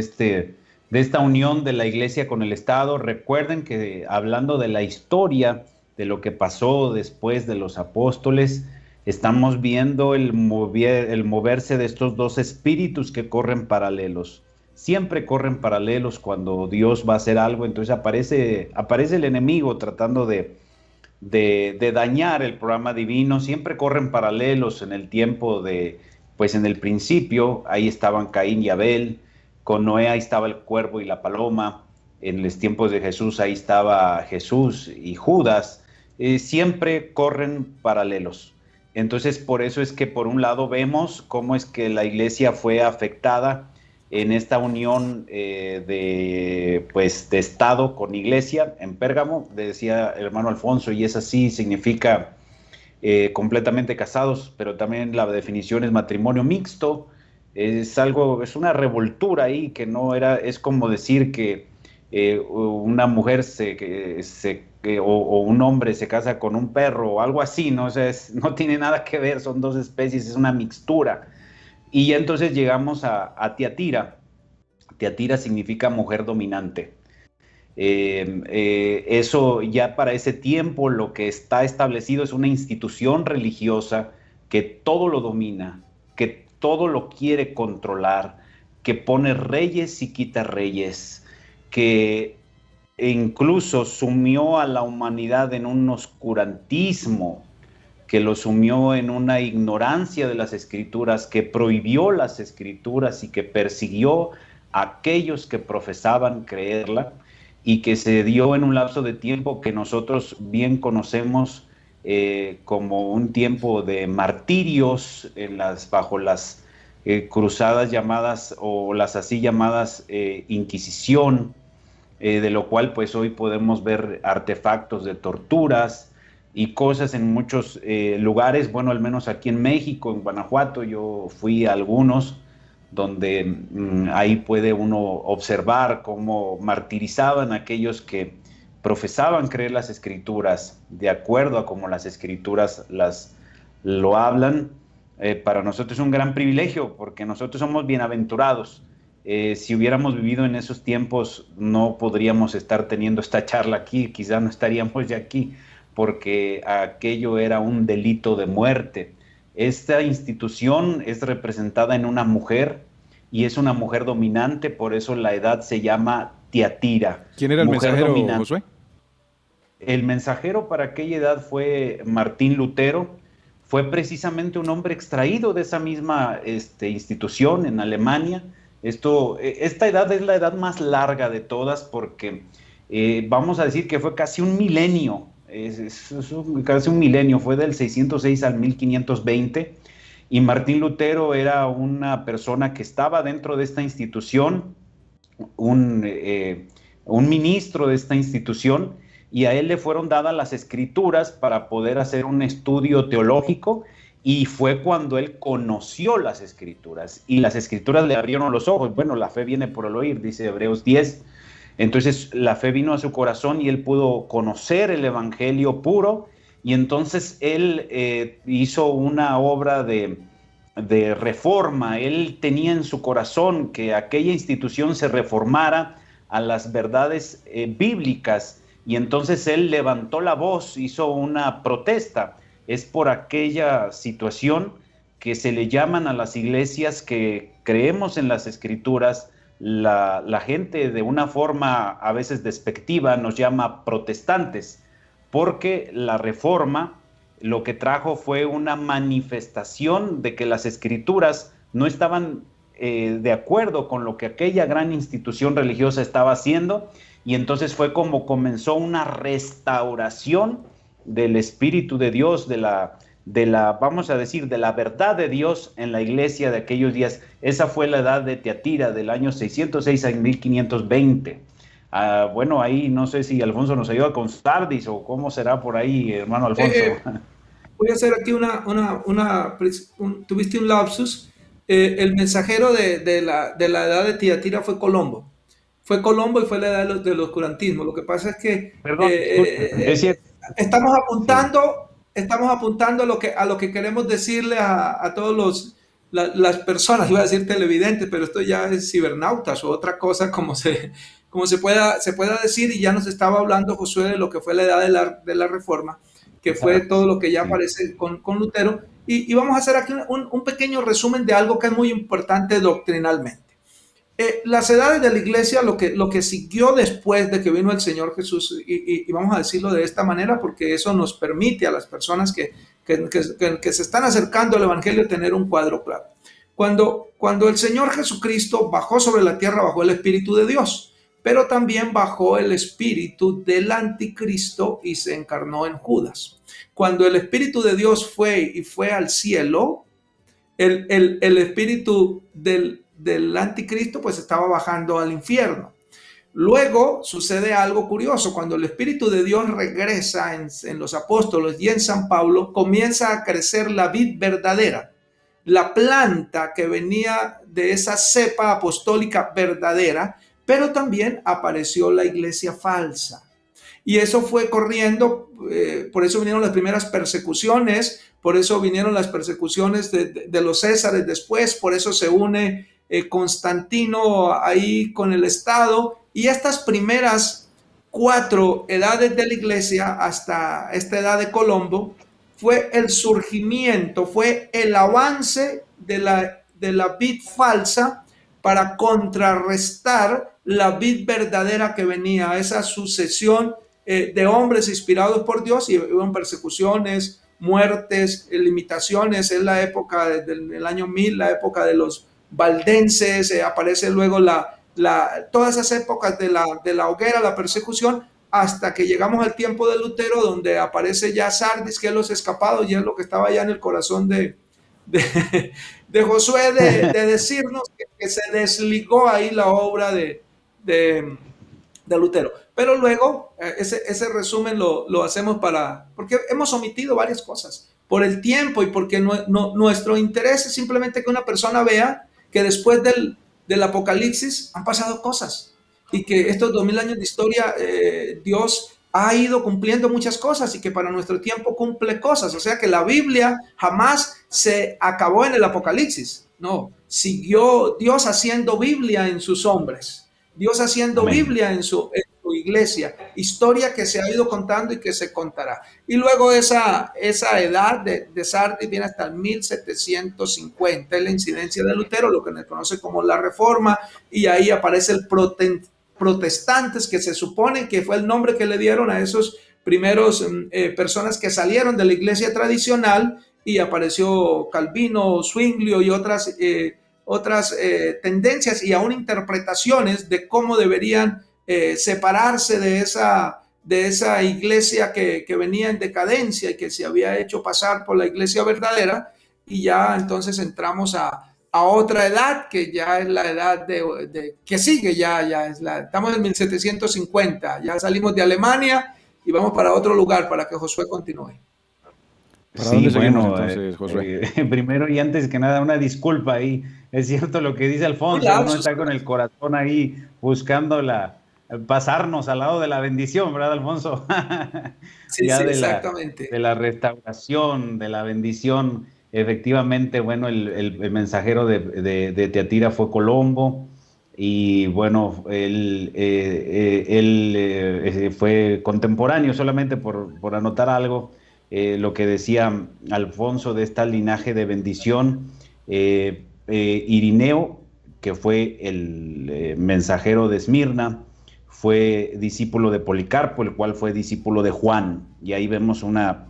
esta unión de la iglesia con el Estado. Recuerden que hablando de la historia, de lo que pasó después de los apóstoles, estamos viendo el moverse de estos dos espíritus que corren paralelos. Siempre corren paralelos cuando Dios va a hacer algo. Entonces aparece el enemigo tratando de dañar el programa divino. Siempre corren paralelos en el tiempo pues en el principio, ahí estaban Caín y Abel, con Noé ahí estaba el cuervo y la paloma, en los tiempos de Jesús ahí estaba Jesús y Judas. Siempre corren paralelos. Entonces por eso es que por un lado vemos cómo es que la iglesia fue afectada en esta unión de Estado con iglesia en Pérgamo, decía el hermano Alfonso, y es así, significa completamente casados, pero también la definición es matrimonio mixto. Es una revoltura ahí, que no era, es como decir que una mujer o un hombre se casa con un perro o algo así, ¿no? O sea, no tiene nada que ver, son dos especies, es una mixtura. Y ya entonces llegamos a Tiatira. Tiatira significa mujer dominante. Eso ya para ese tiempo lo que está establecido es una institución religiosa que todo lo domina, que todo lo quiere controlar, que pone reyes y quita reyes, que incluso sumió a la humanidad en un oscurantismo, que lo sumió en una ignorancia de las escrituras, que prohibió las escrituras y que persiguió a aquellos que profesaban creerla, y que se dio en un lapso de tiempo que nosotros bien conocemos como un tiempo de martirios bajo las cruzadas llamadas, o las así llamadas Inquisición, de lo cual pues hoy podemos ver artefactos de torturas y cosas en muchos lugares. Bueno, al menos aquí en México, en Guanajuato, yo fui a algunos donde ahí puede uno observar cómo martirizaban a aquellos que profesaban creer las escrituras de acuerdo a como las escrituras lo hablan. Para nosotros es un gran privilegio porque nosotros somos bienaventurados. Si hubiéramos vivido en esos tiempos no podríamos estar teniendo esta charla aquí, quizás no estaríamos ya aquí, porque aquello era un delito de muerte. Esta institución es representada en una mujer y es una mujer dominante, por eso la edad se llama Tiatira. ¿Quién era el mujer mensajero, dominante. Josué? El mensajero para aquella edad fue Martín Lutero. Fue precisamente un hombre extraído de esa misma institución en Alemania. Esta edad es la edad más larga de todas porque vamos a decir que fue casi un milenio. Casi un milenio, fue del 606 al 1520, y Martín Lutero era una persona que estaba dentro de esta institución, un ministro de esta institución, y a él le fueron dadas las escrituras para poder hacer un estudio teológico, y fue cuando él conoció las escrituras, y las escrituras le abrieron los ojos. Bueno, la fe viene por el oír, dice Hebreos 10. Entonces la fe vino a su corazón y él pudo conocer el evangelio puro, y entonces él hizo una obra de reforma. Él tenía en su corazón que aquella institución se reformara a las verdades bíblicas, y entonces él levantó la voz, hizo una protesta. Es por aquella situación que se le llaman a las iglesias que creemos en las escrituras. La gente de una forma a veces despectiva nos llama protestantes, porque la reforma lo que trajo fue una manifestación de que las escrituras no estaban de acuerdo con lo que aquella gran institución religiosa estaba haciendo, y entonces fue como comenzó una restauración del Espíritu de Dios, vamos a decir, de la verdad de Dios en la iglesia de aquellos días. Esa fue la edad de Tiatira, del año 606 a 1520. Bueno, ahí no sé si Alfonso nos ayuda con Sardis o cómo será por ahí, hermano Alfonso. Voy a hacer aquí tuviste un lapsus. El mensajero de la edad de Tiatira fue Colombo. Fue Colombo y fue la edad del oscurantismo. Lo que pasa es que Perdón, estamos apuntando a lo que queremos decirle a todos las personas. Iba a decir televidentes, pero esto ya es cibernautas o otra cosa como se pueda decir. Y ya nos estaba hablando Josué de lo que fue la edad de la Reforma, que fue todo lo que ya aparece con Lutero. Y vamos a hacer aquí un pequeño resumen de algo que es muy importante doctrinalmente. Las edades de la iglesia, lo que siguió después de que vino el Señor Jesús, y vamos a decirlo de esta manera porque eso nos permite a las personas que se están acercando al Evangelio tener un cuadro claro. Cuando el Señor Jesucristo bajó sobre la tierra, bajó el Espíritu de Dios, pero también bajó el espíritu del anticristo y se encarnó en Judas. Cuando el Espíritu de Dios fue al cielo, el espíritu del anticristo pues estaba bajando al infierno. Luego sucede algo curioso. Cuando el Espíritu de Dios regresa en los apóstoles y en San Pablo, comienza a crecer la vid verdadera, la planta que venía de esa cepa apostólica verdadera, pero también apareció la iglesia falsa. Y eso fue corriendo, por eso vinieron las primeras persecuciones, por eso vinieron las persecuciones de los Césares después, por eso se une Constantino ahí con el Estado, y estas primeras 4 edades de la iglesia hasta esta edad de Colombo fue el surgimiento, fue el avance de la vid falsa para contrarrestar la vid verdadera que venía, esa sucesión de hombres inspirados por Dios, y hubo persecuciones, muertes, limitaciones. Es la época del año 1000, la época de los valdenses, aparece luego todas esas épocas de la hoguera, la persecución, hasta que llegamos al tiempo de Lutero, donde aparece ya Sardis, que es los escapados, y es lo que estaba ya en el corazón de Josué, de decirnos que se desligó ahí la obra de Lutero. Pero luego ese resumen lo hacemos porque hemos omitido varias cosas por el tiempo y porque nuestro interés es simplemente que una persona vea que después del Apocalipsis han pasado cosas y que estos 2000 años de historia Dios ha ido cumpliendo muchas cosas y que para nuestro tiempo cumple cosas. O sea que la Biblia jamás se acabó en el Apocalipsis. No, siguió Dios haciendo Biblia en sus hombres. Dios haciendo Amén. Biblia en su iglesia, historia que se ha ido contando y que se contará. Y luego esa edad de Sardis viene hasta el 1750, es la incidencia de Lutero, lo que se conoce como la Reforma, y ahí aparece el protestantes, que se supone que fue el nombre que le dieron a esos primeros personas que salieron de la iglesia tradicional, y apareció Calvino, Zwinglio y otras tendencias y aún interpretaciones de cómo deberían separarse de esa iglesia que venía en decadencia y que se había hecho pasar por la iglesia verdadera. Y ya entonces entramos a otra edad, que ya es la edad que sigue, estamos en 1750, ya salimos de Alemania y vamos para otro lugar para que Josué continúe. ¿Para dónde seguimos entonces, Josué? Primero y antes que nada, una disculpa ahí. Es cierto lo que dice Alfonso, uno está con el corazón ahí buscando pasarnos al lado de la bendición, ¿verdad, Alfonso? Sí, ya sí, de exactamente. De la restauración, de la bendición. Efectivamente, bueno, el mensajero de Teatira fue Colombo, y bueno, él fue contemporáneo, solamente por anotar algo, lo que decía Alfonso de esta linaje de bendición. Irineo, que fue el mensajero de Esmirna, fue discípulo de Policarpo, el cual fue discípulo de Juan, y ahí vemos una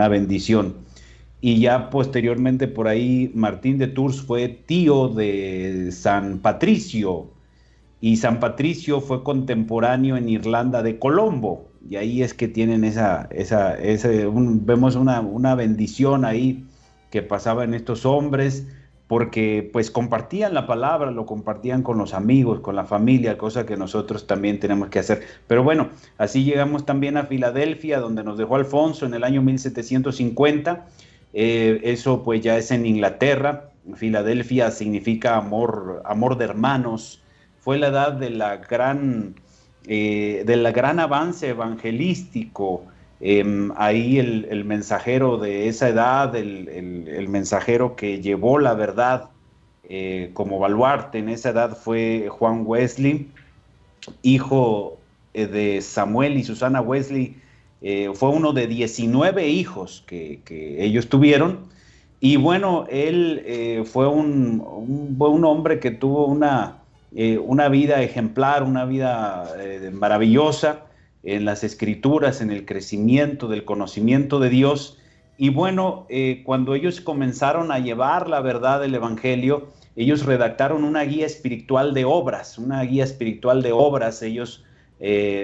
bendición. Y ya posteriormente por ahí Martín de Tours fue tío de San Patricio, y San Patricio fue contemporáneo en Irlanda de Colombo, y ahí es que tienen vemos una bendición ahí que pasaba en estos hombres, porque pues compartían la palabra, lo compartían con los amigos, con la familia, cosa que nosotros también tenemos que hacer. Pero bueno, así llegamos también a Filadelfia, donde nos dejó Alfonso en el año 1750. Eso pues ya es en Inglaterra. Filadelfia significa amor de hermanos. Fue la edad de la gran avance evangelístico. Ahí el mensajero de esa edad, el mensajero que llevó la verdad como baluarte en esa edad, fue Juan Wesley, hijo de Samuel y Susana Wesley. Fue uno de 19 hijos que ellos tuvieron, y bueno, él fue un hombre que tuvo una vida ejemplar, una vida maravillosa en las escrituras, en el crecimiento del conocimiento de Dios. Y bueno, cuando ellos comenzaron a llevar la verdad del evangelio, ellos redactaron una guía espiritual de obras, ellos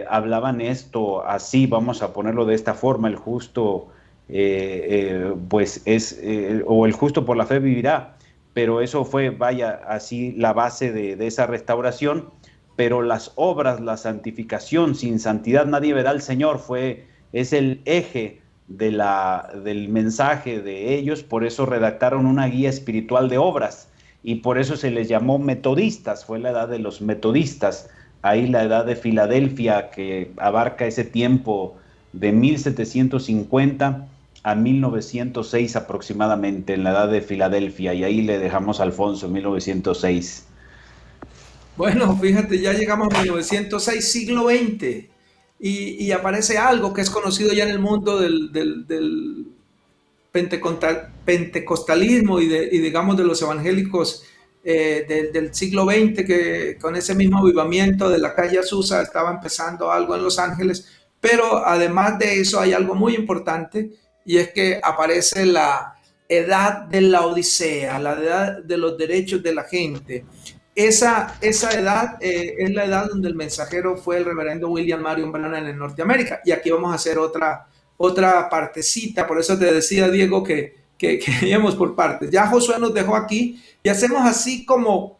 hablaban esto así, vamos a ponerlo de esta forma: el justo o el justo por la fe vivirá. Pero eso fue, vaya, así la base de esa restauración. Pero las obras, la santificación, sin santidad nadie verá al Señor, es el eje del mensaje de ellos. Por eso redactaron una guía espiritual de obras, y por eso se les llamó metodistas. Fue la edad de los metodistas, ahí la edad de Filadelfia, que abarca ese tiempo de 1750 a 1906 aproximadamente, en la edad de Filadelfia, y ahí le dejamos a Alfonso, 1906. Bueno, fíjate, ya llegamos a 1906, siglo XX, y aparece algo que es conocido ya en el mundo del pentecostalismo y digamos de los evangélicos del siglo XX, que con ese mismo avivamiento de la calle Azusa estaba empezando algo en Los Ángeles, pero además de eso hay algo muy importante, y es que aparece la edad de la Odisea, la edad de los derechos de la gente. Esa edad es la edad donde el mensajero fue el reverendo William Marion Branham en Norteamérica. Y aquí vamos a hacer otra partecita, por eso te decía, Diego, que íbamos por partes. Ya Josué nos dejó aquí y hacemos así como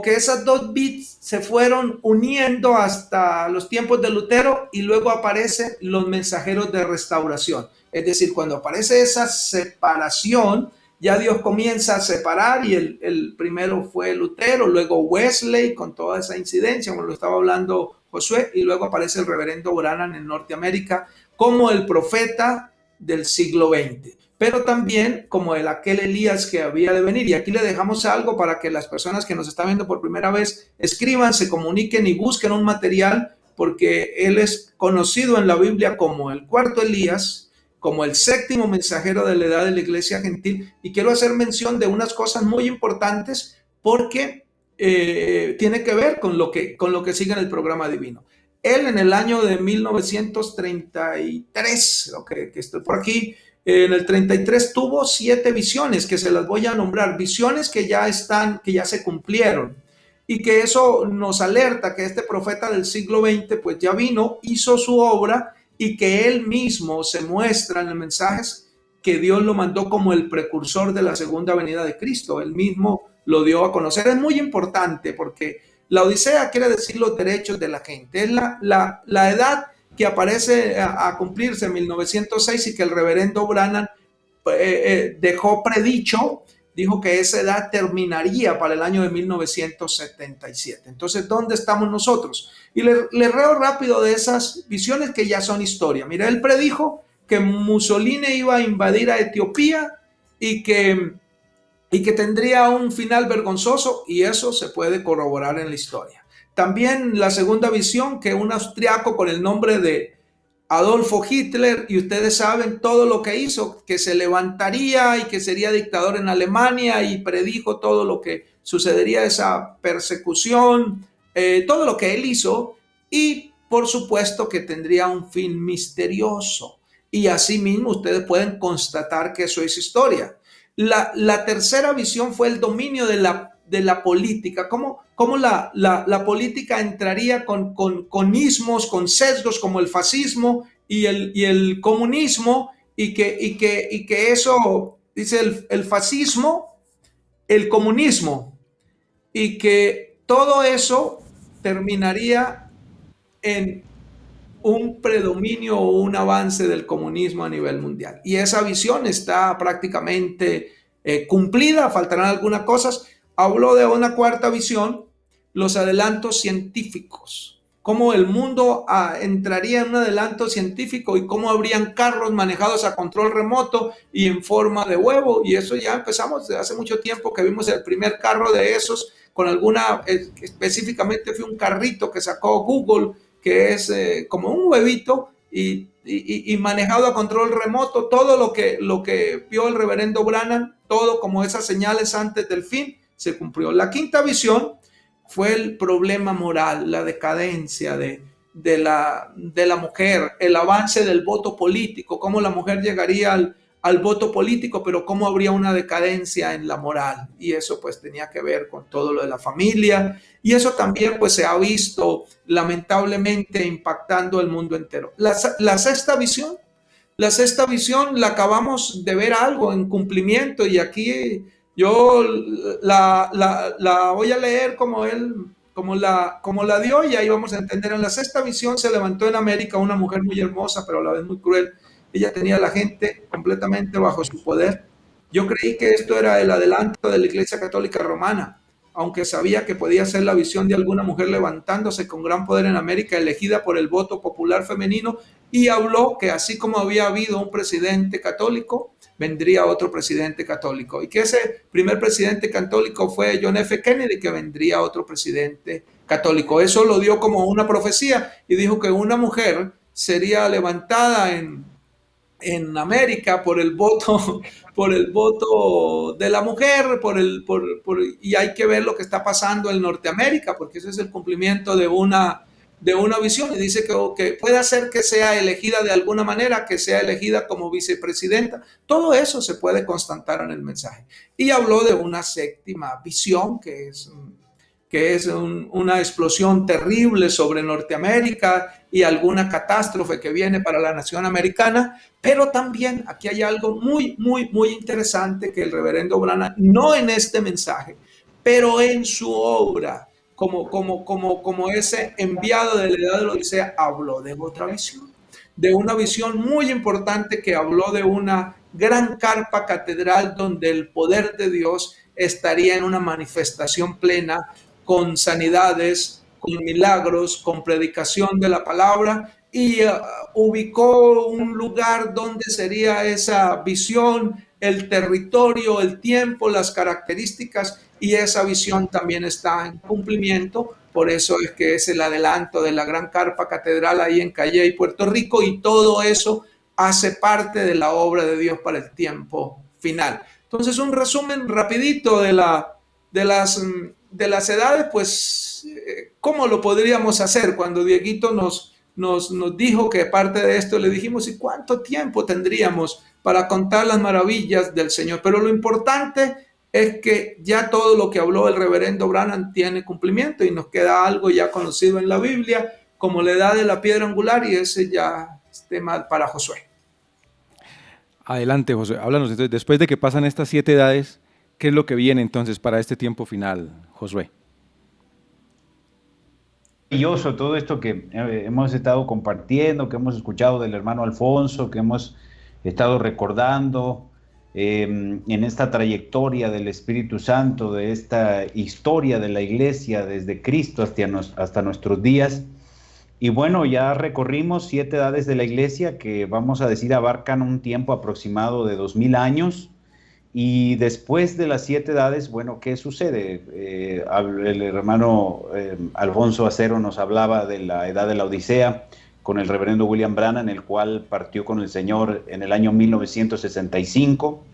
que esas dos bits se fueron uniendo hasta los tiempos de Lutero, y luego aparecen los mensajeros de restauración. Es decir, cuando aparece esa separación, ya Dios comienza a separar, y el primero fue Lutero, luego Wesley con toda esa incidencia, como lo estaba hablando Josué, y luego aparece el reverendo Branham en Norteamérica como el profeta del siglo XX, pero también como aquel Elías que había de venir. Y aquí le dejamos algo para que las personas que nos están viendo por primera vez escriban, se comuniquen y busquen un material, porque él es conocido en la Biblia como el cuarto Elías, como el séptimo mensajero de la edad de la iglesia gentil. Y quiero hacer mención de unas cosas muy importantes, porque tiene que ver con lo que sigue en el programa divino. Él en el año de 1933, que estoy por aquí, en el 33 tuvo 7 visiones que se las voy a nombrar, visiones que ya se cumplieron, y que eso nos alerta que este profeta del siglo XX pues ya vino, hizo su obra, y que él mismo se muestra en los mensajes que Dios lo mandó como el precursor de la segunda venida de Cristo. Él mismo lo dio a conocer. Es muy importante porque la Odisea quiere decir los derechos de la gente. Es la edad que aparece a cumplirse en 1906, y que el reverendo Branham dejó predicho, dijo que esa edad terminaría para el año de 1977. Entonces, ¿dónde estamos nosotros? Y le leo rápido de esas visiones que ya son historia. Mira, él predijo que Mussolini iba a invadir a Etiopía, y que tendría un final vergonzoso, y eso se puede corroborar en la historia. También la segunda visión, que un austriaco con el nombre de Adolfo Hitler, y ustedes saben todo lo que hizo, que se levantaría y que sería dictador en Alemania, y predijo todo lo que sucedería, esa persecución, todo lo que él hizo, y por supuesto que tendría un fin misterioso. Y asimismo ustedes pueden constatar que eso es historia. La tercera visión fue el dominio de la política, cómo la política entraría con ismos, con sesgos como el fascismo y el comunismo, y que eso, dice el fascismo, el comunismo, y que todo eso terminaría en un predominio o un avance del comunismo a nivel mundial. Y esa visión está prácticamente cumplida, faltarán algunas cosas. Habló de una cuarta visión, los adelantos científicos, cómo el mundo entraría en un adelanto científico, y cómo habrían carros manejados a control remoto y en forma de huevo. Y eso ya empezamos desde hace mucho tiempo, que vimos el primer carro de esos con alguna, específicamente fue un carrito que sacó Google, que es como un huevito, y manejado a control remoto. Todo lo que vio el reverendo Branham, todo como esas señales antes del fin, se cumplió. La quinta visión fue el problema moral, la decadencia de la mujer, el avance del voto político, cómo la mujer llegaría al voto político, pero cómo habría una decadencia en la moral. Y eso pues tenía que ver con todo lo de la familia, y eso también pues se ha visto lamentablemente impactando el mundo entero. La sexta visión la acabamos de ver algo en cumplimiento, y aquí yo la voy a leer como la dio, y ahí vamos a entender. En la sexta visión se levantó en América una mujer muy hermosa, pero a la vez muy cruel. Ella tenía a la gente completamente bajo su poder. Yo creí que esto era el adelanto de la Iglesia Católica Romana. aunque sabía que podía ser la visión de alguna mujer levantándose con gran poder en América, elegida por el voto popular femenino, y habló que así como había habido un presidente católico, vendría otro presidente católico, y que ese primer presidente católico fue John F. Kennedy, que vendría otro presidente católico. Eso lo dio como una profecía y dijo que una mujer sería levantada en América por el voto de la mujer, y hay que ver lo que está pasando en Norteamérica, porque ese es el cumplimiento de una visión, y dice que puede ser que sea elegida de alguna manera, que sea elegida como vicepresidenta. Todo eso se puede constatar en el mensaje. Y habló de una séptima visión, que es una explosión terrible sobre Norteamérica y alguna catástrofe que viene para la nación americana, pero también aquí hay algo muy, muy, muy interesante que el reverendo Branham, no en este mensaje, pero en su obra, como ese enviado de la edad de la Odisea, habló de otra visión, de una visión muy importante que habló de una gran carpa catedral donde el poder de Dios estaría en una manifestación plena, con sanidades, con milagros, con predicación de la palabra, y ubicó un lugar donde sería esa visión, el territorio, el tiempo, las características, y esa visión también está en cumplimiento. Por eso es que es el adelanto de la gran carpa catedral ahí en Calley, Puerto Rico, y todo eso hace parte de la obra de Dios para el tiempo final. Entonces, un resumen rapidito de las edades, pues, ¿cómo lo podríamos hacer? Cuando Dieguito nos dijo que parte de esto, le dijimos, ¿y cuánto tiempo tendríamos para contar las maravillas del Señor? Pero lo importante es que ya todo lo que habló el reverendo Branham tiene cumplimiento, y nos queda algo ya conocido en la Biblia como la edad de la piedra angular, y ese ya es tema para Josué. Adelante, José. Háblanos entonces, después de que pasan estas 7 edades, ¿qué es lo que viene entonces para este tiempo final, Josué? Maravilloso todo esto que hemos estado compartiendo, que hemos escuchado del hermano Alfonso, que hemos estado recordando en esta trayectoria del Espíritu Santo, de esta historia de la iglesia desde Cristo hasta nuestros días. Y bueno, ya recorrimos 7 edades de la iglesia que, vamos a decir, abarcan un tiempo aproximado de 2000 años. Y después de las 7 edades, bueno, ¿qué sucede? El hermano Alfonso Acero nos hablaba de la edad de la Odisea con el reverendo William Branham, el cual partió con el Señor en el año 1965.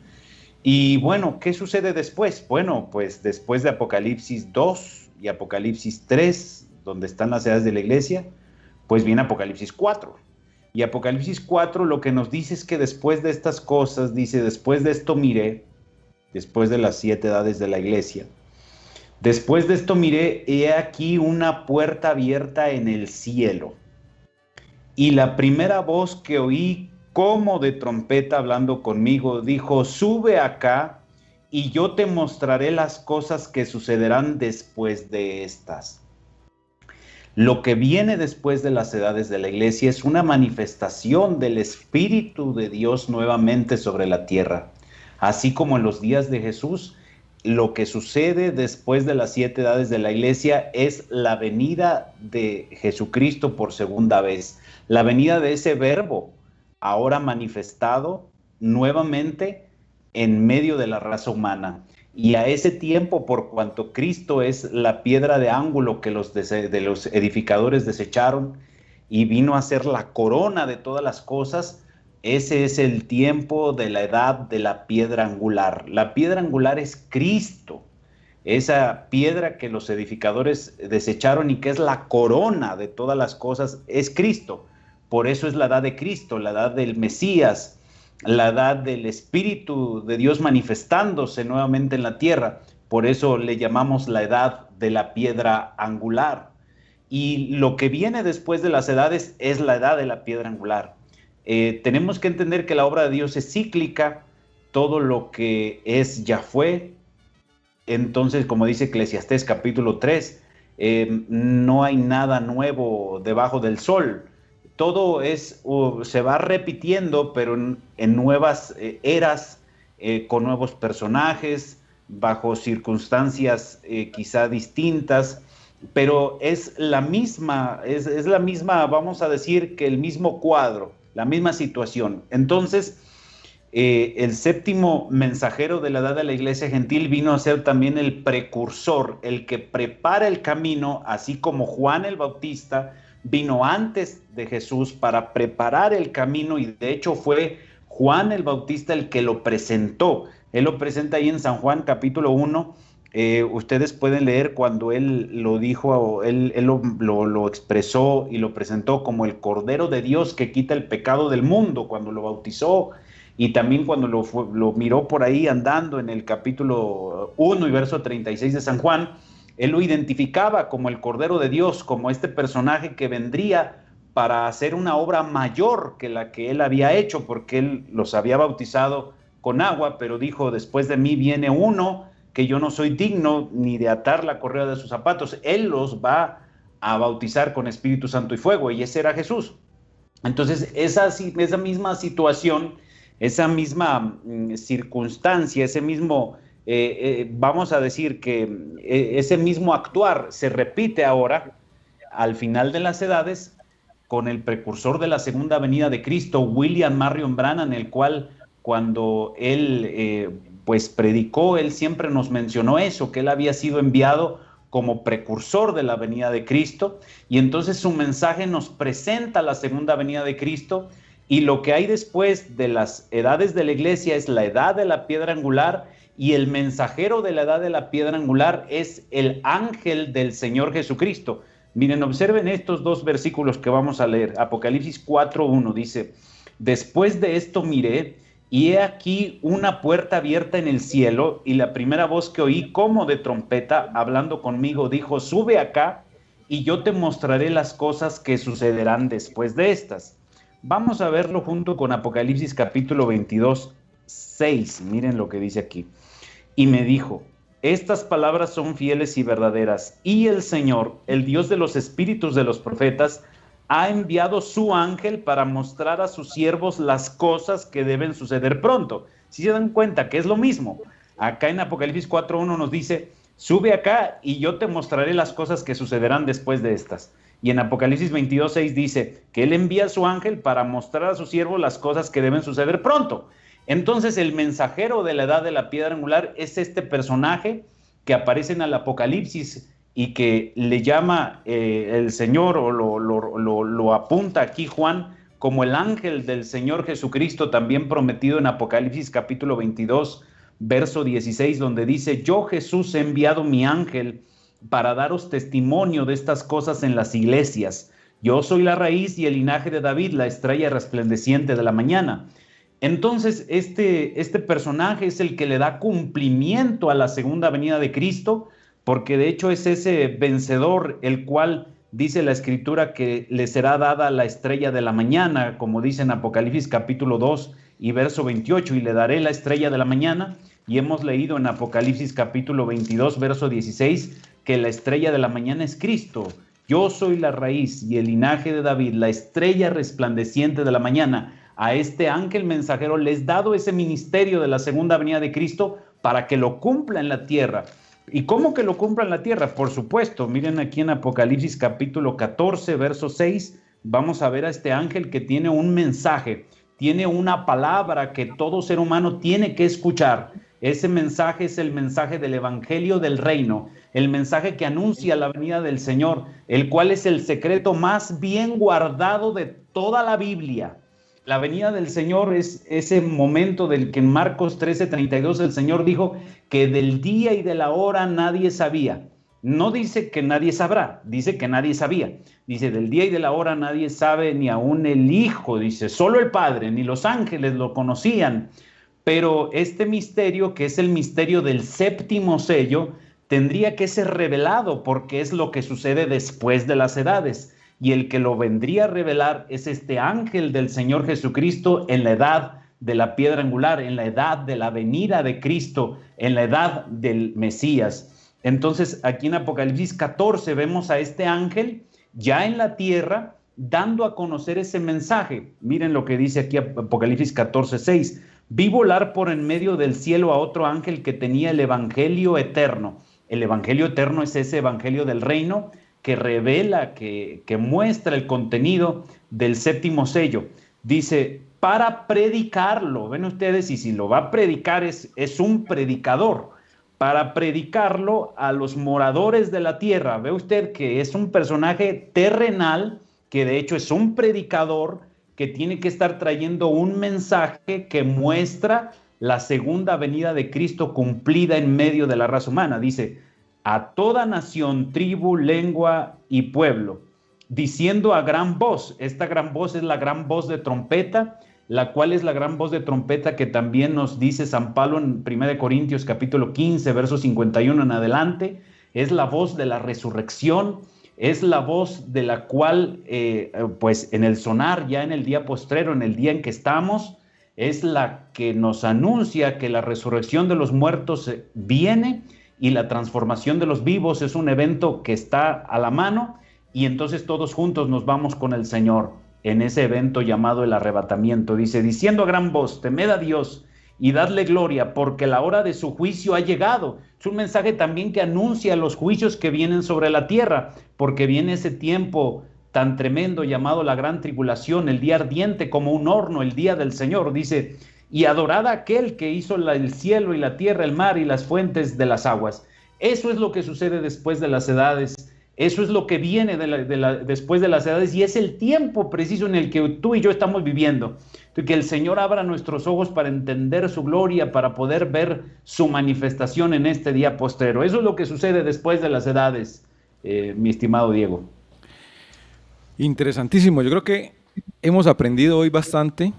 Y bueno, ¿qué sucede después? Bueno, pues después de Apocalipsis 2 y Apocalipsis 3, donde están las edades de la iglesia, pues viene Apocalipsis 4. Y Apocalipsis 4 lo que nos dice es que después de estas cosas, dice, después de esto miré, después de las 7 edades de la iglesia, después de esto miré, he aquí una puerta abierta en el cielo. Y la primera voz que oí como de trompeta hablando conmigo, dijo, sube acá y yo te mostraré las cosas que sucederán después de estas. Lo que viene después de las edades de la iglesia es una manifestación del Espíritu de Dios nuevamente sobre la tierra. Así como en los días de Jesús, lo que sucede después de las 7 edades de la iglesia es la venida de Jesucristo por segunda vez. La venida de ese verbo, ahora manifestado nuevamente en medio de la raza humana. Y a ese tiempo, por cuanto Cristo es la piedra de ángulo que los edificadores desecharon y vino a ser la corona de todas las cosas, ese es el tiempo de la edad de la piedra angular. La piedra angular es Cristo, esa piedra que los edificadores desecharon y que es la corona de todas las cosas, es Cristo. Por eso es la edad de Cristo, la edad del Mesías, la edad del Espíritu de Dios manifestándose nuevamente en la tierra. Por eso le llamamos la edad de la piedra angular. Y lo que viene después de las edades es la edad de la piedra angular. Tenemos que entender que la obra de Dios es cíclica, todo lo que es ya fue. Entonces, como dice Eclesiastés capítulo 3, no hay nada nuevo debajo del sol. Todo se va repitiendo, pero en nuevas eras, con nuevos personajes, bajo circunstancias quizá distintas, pero es la misma, vamos a decir que el mismo cuadro, la misma situación. Entonces, el séptimo mensajero de la edad de la iglesia gentil vino a ser también el precursor, el que prepara el camino, así como Juan el Bautista vino antes de Jesús para preparar el camino, y de hecho fue Juan el Bautista el que lo presentó. Él lo presenta ahí en San Juan capítulo 1. Ustedes pueden leer cuando él lo dijo, él lo expresó y lo presentó como el Cordero de Dios que quita el pecado del mundo, cuando lo bautizó, y también cuando lo miró por ahí andando en el capítulo 1 y verso 36 de San Juan. Él lo identificaba como el Cordero de Dios, como este personaje que vendría para hacer una obra mayor que la que él había hecho, porque él los había bautizado con agua, pero dijo: después de mí viene uno que yo no soy digno ni de atar la correa de sus zapatos. Él los va a bautizar con Espíritu Santo y fuego, y ese era Jesús. Entonces, esa misma situación, esa misma circunstancia, ese mismo, vamos a decir que ese mismo actuar se repite ahora al final de las edades con el precursor de la segunda venida de Cristo, William Marion Branham, el cual cuando él pues predicó, él siempre nos mencionó eso, que él había sido enviado como precursor de la venida de Cristo, y entonces su mensaje nos presenta la segunda venida de Cristo. Y lo que hay después de las edades de la iglesia es la edad de la piedra angular, y el mensajero de la edad de la piedra angular es el ángel del Señor Jesucristo. Miren, observen estos dos versículos que vamos a leer. Apocalipsis 4:1 dice: después de esto miré, y he aquí una puerta abierta en el cielo, y la primera voz que oí como de trompeta hablando conmigo dijo: sube acá, y yo te mostraré las cosas que sucederán después de estas. Vamos a verlo junto con Apocalipsis capítulo 22, 6. Miren lo que dice aquí. Y me dijo: estas palabras son fieles y verdaderas, y el Señor, el Dios de los espíritus de los profetas, ha enviado su ángel para mostrar a sus siervos las cosas que deben suceder pronto. Si se dan cuenta que es lo mismo, acá en Apocalipsis 4:1 nos dice: sube acá y yo te mostraré las cosas que sucederán después de estas. Y en Apocalipsis 22:6 dice que él envía a su ángel para mostrar a su siervo las cosas que deben suceder pronto. Entonces, el mensajero de la edad de la piedra angular es este personaje que aparece en el Apocalipsis y que le llama el Señor, o lo apunta aquí Juan como el ángel del Señor Jesucristo, también prometido en Apocalipsis capítulo 22, verso 16, donde dice: yo, Jesús, he enviado mi ángel para daros testimonio de estas cosas en las iglesias. Yo soy la raíz y el linaje de David, la estrella resplandeciente de la mañana. Entonces, este personaje es el que le da cumplimiento a la segunda venida de Cristo, porque de hecho es ese vencedor el cual dice la Escritura que le será dada la estrella de la mañana, como dice en Apocalipsis capítulo 2 y verso 28, y le daré la estrella de la mañana. Y hemos leído en Apocalipsis capítulo 22, verso 16, que la estrella de la mañana es Cristo. Yo soy la raíz y el linaje de David, la estrella resplandeciente de la mañana. A este ángel mensajero le es dado ese ministerio de la segunda venida de Cristo para que lo cumpla en la tierra. ¿Y cómo que lo cumpla en la tierra? Por supuesto, miren aquí en Apocalipsis capítulo 14, verso 6, vamos a ver a este ángel que tiene un mensaje, tiene una palabra que todo ser humano tiene que escuchar. Ese mensaje es el mensaje del evangelio del reino, el mensaje que anuncia la venida del Señor, el cual es el secreto más bien guardado de toda la Biblia. La venida del Señor es ese momento del que en Marcos 13:32 el Señor dijo que del día y de la hora nadie sabía. No dice que nadie sabrá, dice que nadie sabía. Dice: del día y de la hora nadie sabe, ni aún el Hijo, dice, solo el Padre, ni los ángeles lo conocían. Pero este misterio, que es el misterio del séptimo sello, tendría que ser revelado porque es lo que sucede después de las edades. Y el que lo vendría a revelar es este ángel del Señor Jesucristo en la edad de la piedra angular, en la edad de la venida de Cristo, en la edad del Mesías. Entonces, aquí en Apocalipsis 14 vemos a este ángel ya en la tierra dando a conocer ese mensaje. Miren lo que dice aquí Apocalipsis 14:6. Vi volar por en medio del cielo a otro ángel que tenía el evangelio eterno. El evangelio eterno es ese evangelio del reino que revela, que muestra el contenido del séptimo sello. Dice, para predicarlo, ven ustedes, y si lo va a predicar es un predicador, para predicarlo a los moradores de la tierra. Ve usted que es un personaje terrenal, que de hecho es un predicador, que tiene que estar trayendo un mensaje que muestra la segunda venida de Cristo cumplida en medio de la raza humana. Dice, a toda nación, tribu, lengua y pueblo, diciendo a gran voz. Esta gran voz es la gran voz de trompeta, la cual es la gran voz de trompeta que también nos dice San Pablo en 1 Corintios capítulo 15, verso 51 en adelante. Es la voz de la resurrección, es la voz de la cual, pues en el sonar, ya en el día postrero, en el día en que estamos, es la que nos anuncia que la resurrección de los muertos viene y la transformación de los vivos es un evento que está a la mano, y entonces todos juntos nos vamos con el Señor en ese evento llamado el arrebatamiento. Dice, diciendo a gran voz, temed a Dios y dadle gloria, porque la hora de su juicio ha llegado. Es un mensaje también que anuncia los juicios que vienen sobre la tierra, porque viene ese tiempo tan tremendo llamado la gran tribulación, el día ardiente como un horno, el día del Señor. Dice, y adorad a aquel que hizo el cielo y la tierra, el mar y las fuentes de las aguas. Eso es lo que sucede después de las edades. Eso es lo que viene después de las edades, y es el tiempo preciso en el que tú y yo estamos viviendo. Que el Señor abra nuestros ojos para entender su gloria, para poder ver su manifestación en este día postrero. Eso es lo que sucede después de las edades, mi estimado Diego. Interesantísimo. Yo creo que hemos aprendido hoy bastante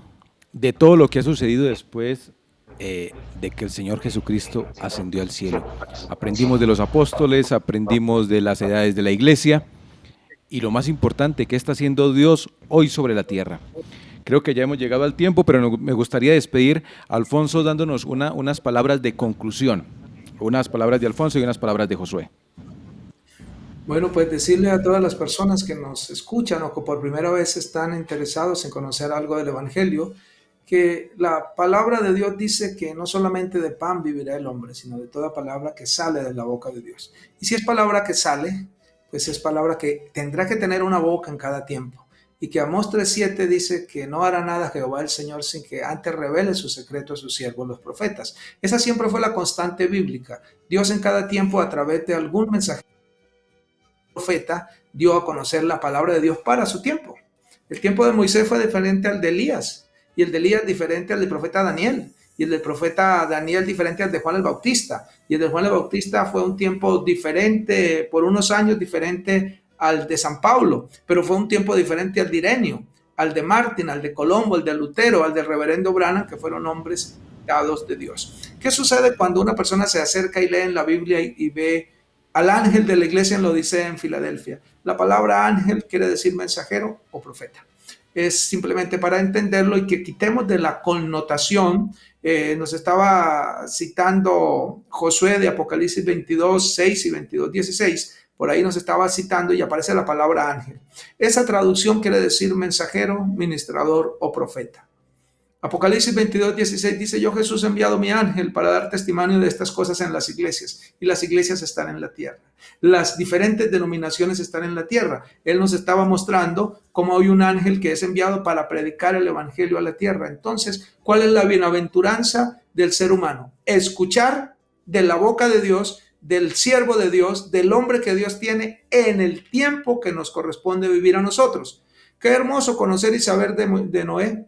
de todo lo que ha sucedido después de que el Señor Jesucristo ascendió al cielo. Aprendimos de los apóstoles, aprendimos de las edades de la iglesia, y lo más importante, ¿qué está haciendo Dios hoy sobre la tierra? Creo que ya hemos llegado al tiempo, pero me gustaría despedir a Alfonso dándonos unas palabras de conclusión, unas palabras de Alfonso y unas palabras de Josué. Bueno, pues decirle a todas las personas que nos escuchan o que por primera vez están interesados en conocer algo del Evangelio, que la palabra de Dios dice que no solamente de pan vivirá el hombre, sino de toda palabra que sale de la boca de Dios. Y si es palabra que sale, pues es palabra que tendrá que tener una boca en cada tiempo. Y que Amós 3:7 dice que no hará nada Jehová el Señor sin que antes revele su secreto a sus siervos los profetas. Esa siempre fue la constante bíblica. Dios en cada tiempo, a través de algún mensajero profeta, dio a conocer la palabra de Dios para su tiempo. El tiempo de Moisés fue diferente al de Elías, y el de Elías diferente al del profeta Daniel, y el del profeta Daniel diferente al de Juan el Bautista, y el de Juan el Bautista fue un tiempo diferente, por unos años diferente al de San Pablo, pero fue un tiempo diferente al de Ireneo, al de Martín, al de Colombo, al de Lutero, al del reverendo Branham, que fueron hombres dados de Dios. ¿Qué sucede cuando una persona se acerca y lee en la Biblia y ve al ángel de la iglesia en la Odisea en Filadelfia? La palabra ángel quiere decir mensajero o profeta. Es simplemente para entenderlo y que quitemos de la connotación. Nos estaba citando Josué de Apocalipsis 22:6 y 22:16. Por ahí nos estaba citando y aparece la palabra ángel. Esa traducción quiere decir mensajero, ministrador o profeta. Apocalipsis 22:16 dice, yo Jesús he enviado mi ángel para dar testimonio de estas cosas en las iglesias, y las iglesias están en la tierra. Las diferentes denominaciones están en la tierra. Él nos estaba mostrando cómo hay un ángel que es enviado para predicar el evangelio a la tierra. Entonces, ¿cuál es la bienaventuranza del ser humano? Escuchar de la boca de Dios, del siervo de Dios, del hombre que Dios tiene en el tiempo que nos corresponde vivir a nosotros. Qué hermoso conocer y saber de Noé.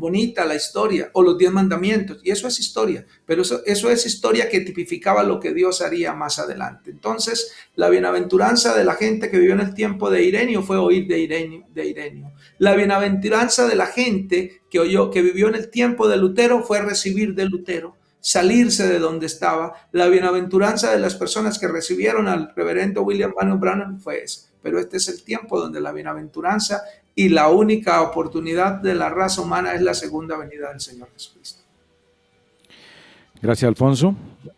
Bonita la historia, o los 10 mandamientos, y eso es historia, pero eso es historia que tipificaba lo que Dios haría más adelante. Entonces, la bienaventuranza de la gente que vivió en el tiempo de Ireneo fue oír de Ireneo. La bienaventuranza de la gente que vivió en el tiempo de Lutero fue recibir de Lutero, salirse de donde estaba. La bienaventuranza de las personas que recibieron al reverendo William Marion Branham fue esa. Pero este es el tiempo donde la bienaventuranza y la única oportunidad de la raza humana es la segunda venida del Señor Jesucristo. Gracias, Alfonso.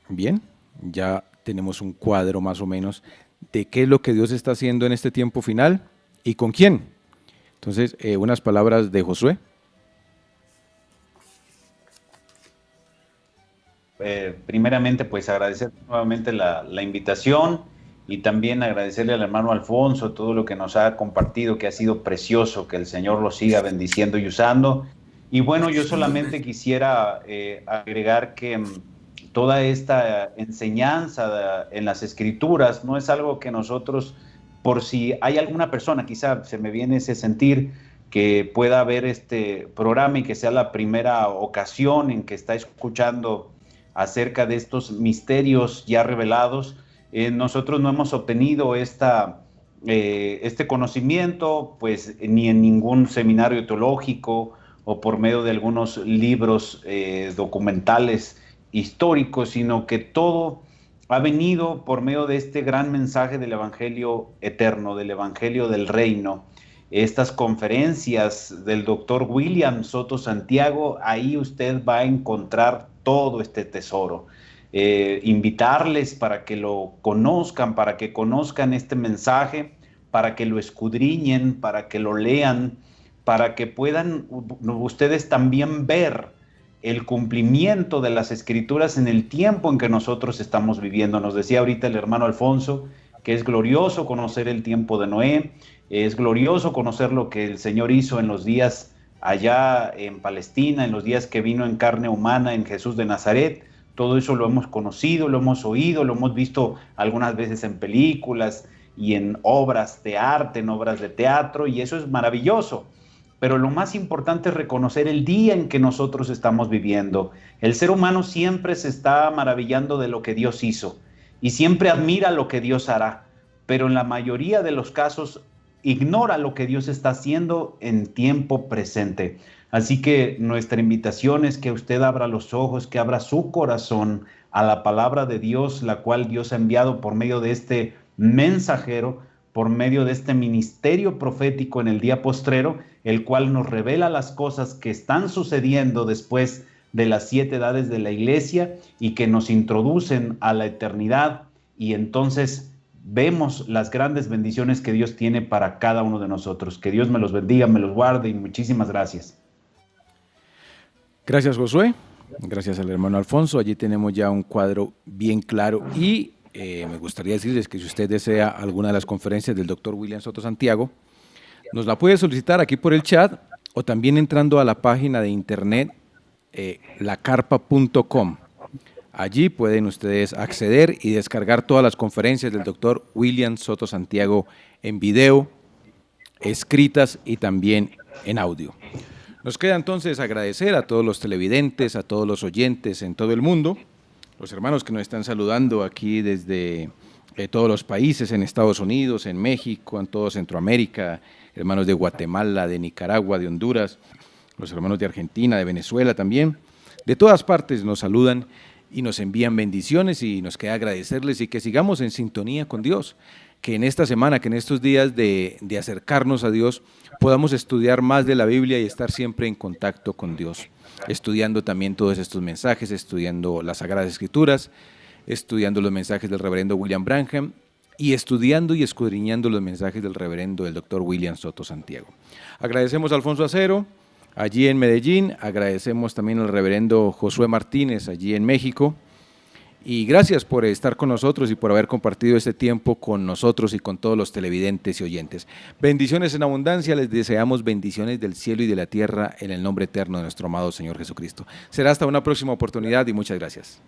Bien, ya tenemos un cuadro más o menos de qué es lo que Dios está haciendo en este tiempo final y con quién. Entonces, unas palabras de Josué. primeramente pues agradecer nuevamente la invitación y también agradecerle al hermano Alfonso todo lo que nos ha compartido, que ha sido precioso, que el Señor lo siga bendiciendo y usando. Y bueno, yo solamente quisiera agregar que toda esta enseñanza en las Escrituras no es algo que nosotros, por si hay alguna persona, quizá se me viene ese sentir, que pueda ver este programa y que sea la primera ocasión en que está escuchando acerca de estos misterios ya revelados. Nosotros no hemos obtenido este conocimiento pues ni en ningún seminario teológico o por medio de algunos libros documentales históricos, sino que todo ha venido por medio de este gran mensaje del Evangelio eterno, del Evangelio del Reino. Estas conferencias del doctor William Soto Santiago, ahí usted va a encontrar todo este tesoro. Invitarles para que lo conozcan, para que conozcan este mensaje, para que lo escudriñen, para que lo lean, para que puedan ustedes también ver el cumplimiento de las Escrituras en el tiempo en que nosotros estamos viviendo. Nos decía ahorita el hermano Alfonso que es glorioso conocer el tiempo de Noé, es glorioso conocer lo que el Señor hizo en los días allá en Palestina, en los días que vino en carne humana en Jesús de Nazaret. Todo eso lo hemos conocido, lo hemos oído, lo hemos visto algunas veces en películas y en obras de arte, en obras de teatro, y eso es maravilloso. Pero lo más importante es reconocer el día en que nosotros estamos viviendo. El ser humano siempre se está maravillando de lo que Dios hizo y siempre admira lo que Dios hará, pero en la mayoría de los casos ignora lo que Dios está haciendo en tiempo presente. Así que nuestra invitación es que usted abra los ojos, que abra su corazón a la palabra de Dios, la cual Dios ha enviado por medio de este mensajero, por medio de este ministerio profético en el día postrero, el cual nos revela las cosas que están sucediendo después de las 7 edades de la iglesia y que nos introducen a la eternidad, y entonces vemos las grandes bendiciones que Dios tiene para cada uno de nosotros. Que Dios me los bendiga, me los guarde, y muchísimas gracias. Gracias, Josué. Gracias al hermano Alfonso. Allí tenemos ya un cuadro bien claro y me gustaría decirles que si usted desea alguna de las conferencias del doctor William Soto Santiago, nos la puede solicitar aquí por el chat o también entrando a la página de internet lacarpa.com. Allí pueden ustedes acceder y descargar todas las conferencias del doctor William Soto Santiago en video, escritas y también en audio. Nos queda entonces agradecer a todos los televidentes, a todos los oyentes en todo el mundo, los hermanos que nos están saludando aquí desde todos los países, en Estados Unidos, en México, en todo Centroamérica, hermanos de Guatemala, de Nicaragua, de Honduras, los hermanos de Argentina, de Venezuela también. De todas partes nos saludan y nos envían bendiciones, y nos queda agradecerles y que sigamos en sintonía con Dios, que en esta semana, que en estos días de acercarnos a Dios, podamos estudiar más de la Biblia y estar siempre en contacto con Dios, estudiando también todos estos mensajes, estudiando las Sagradas Escrituras, estudiando los mensajes del reverendo William Branham y estudiando y escudriñando los mensajes del reverendo del doctor William Soto Santiago. Agradecemos a Alfonso Acero, allí en Medellín, agradecemos también al reverendo Josué Martínez, allí en México, y gracias por estar con nosotros y por haber compartido este tiempo con nosotros y con todos los televidentes y oyentes. Bendiciones en abundancia, les deseamos bendiciones del cielo y de la tierra en el nombre eterno de nuestro amado Señor Jesucristo. Será hasta una próxima oportunidad y muchas gracias.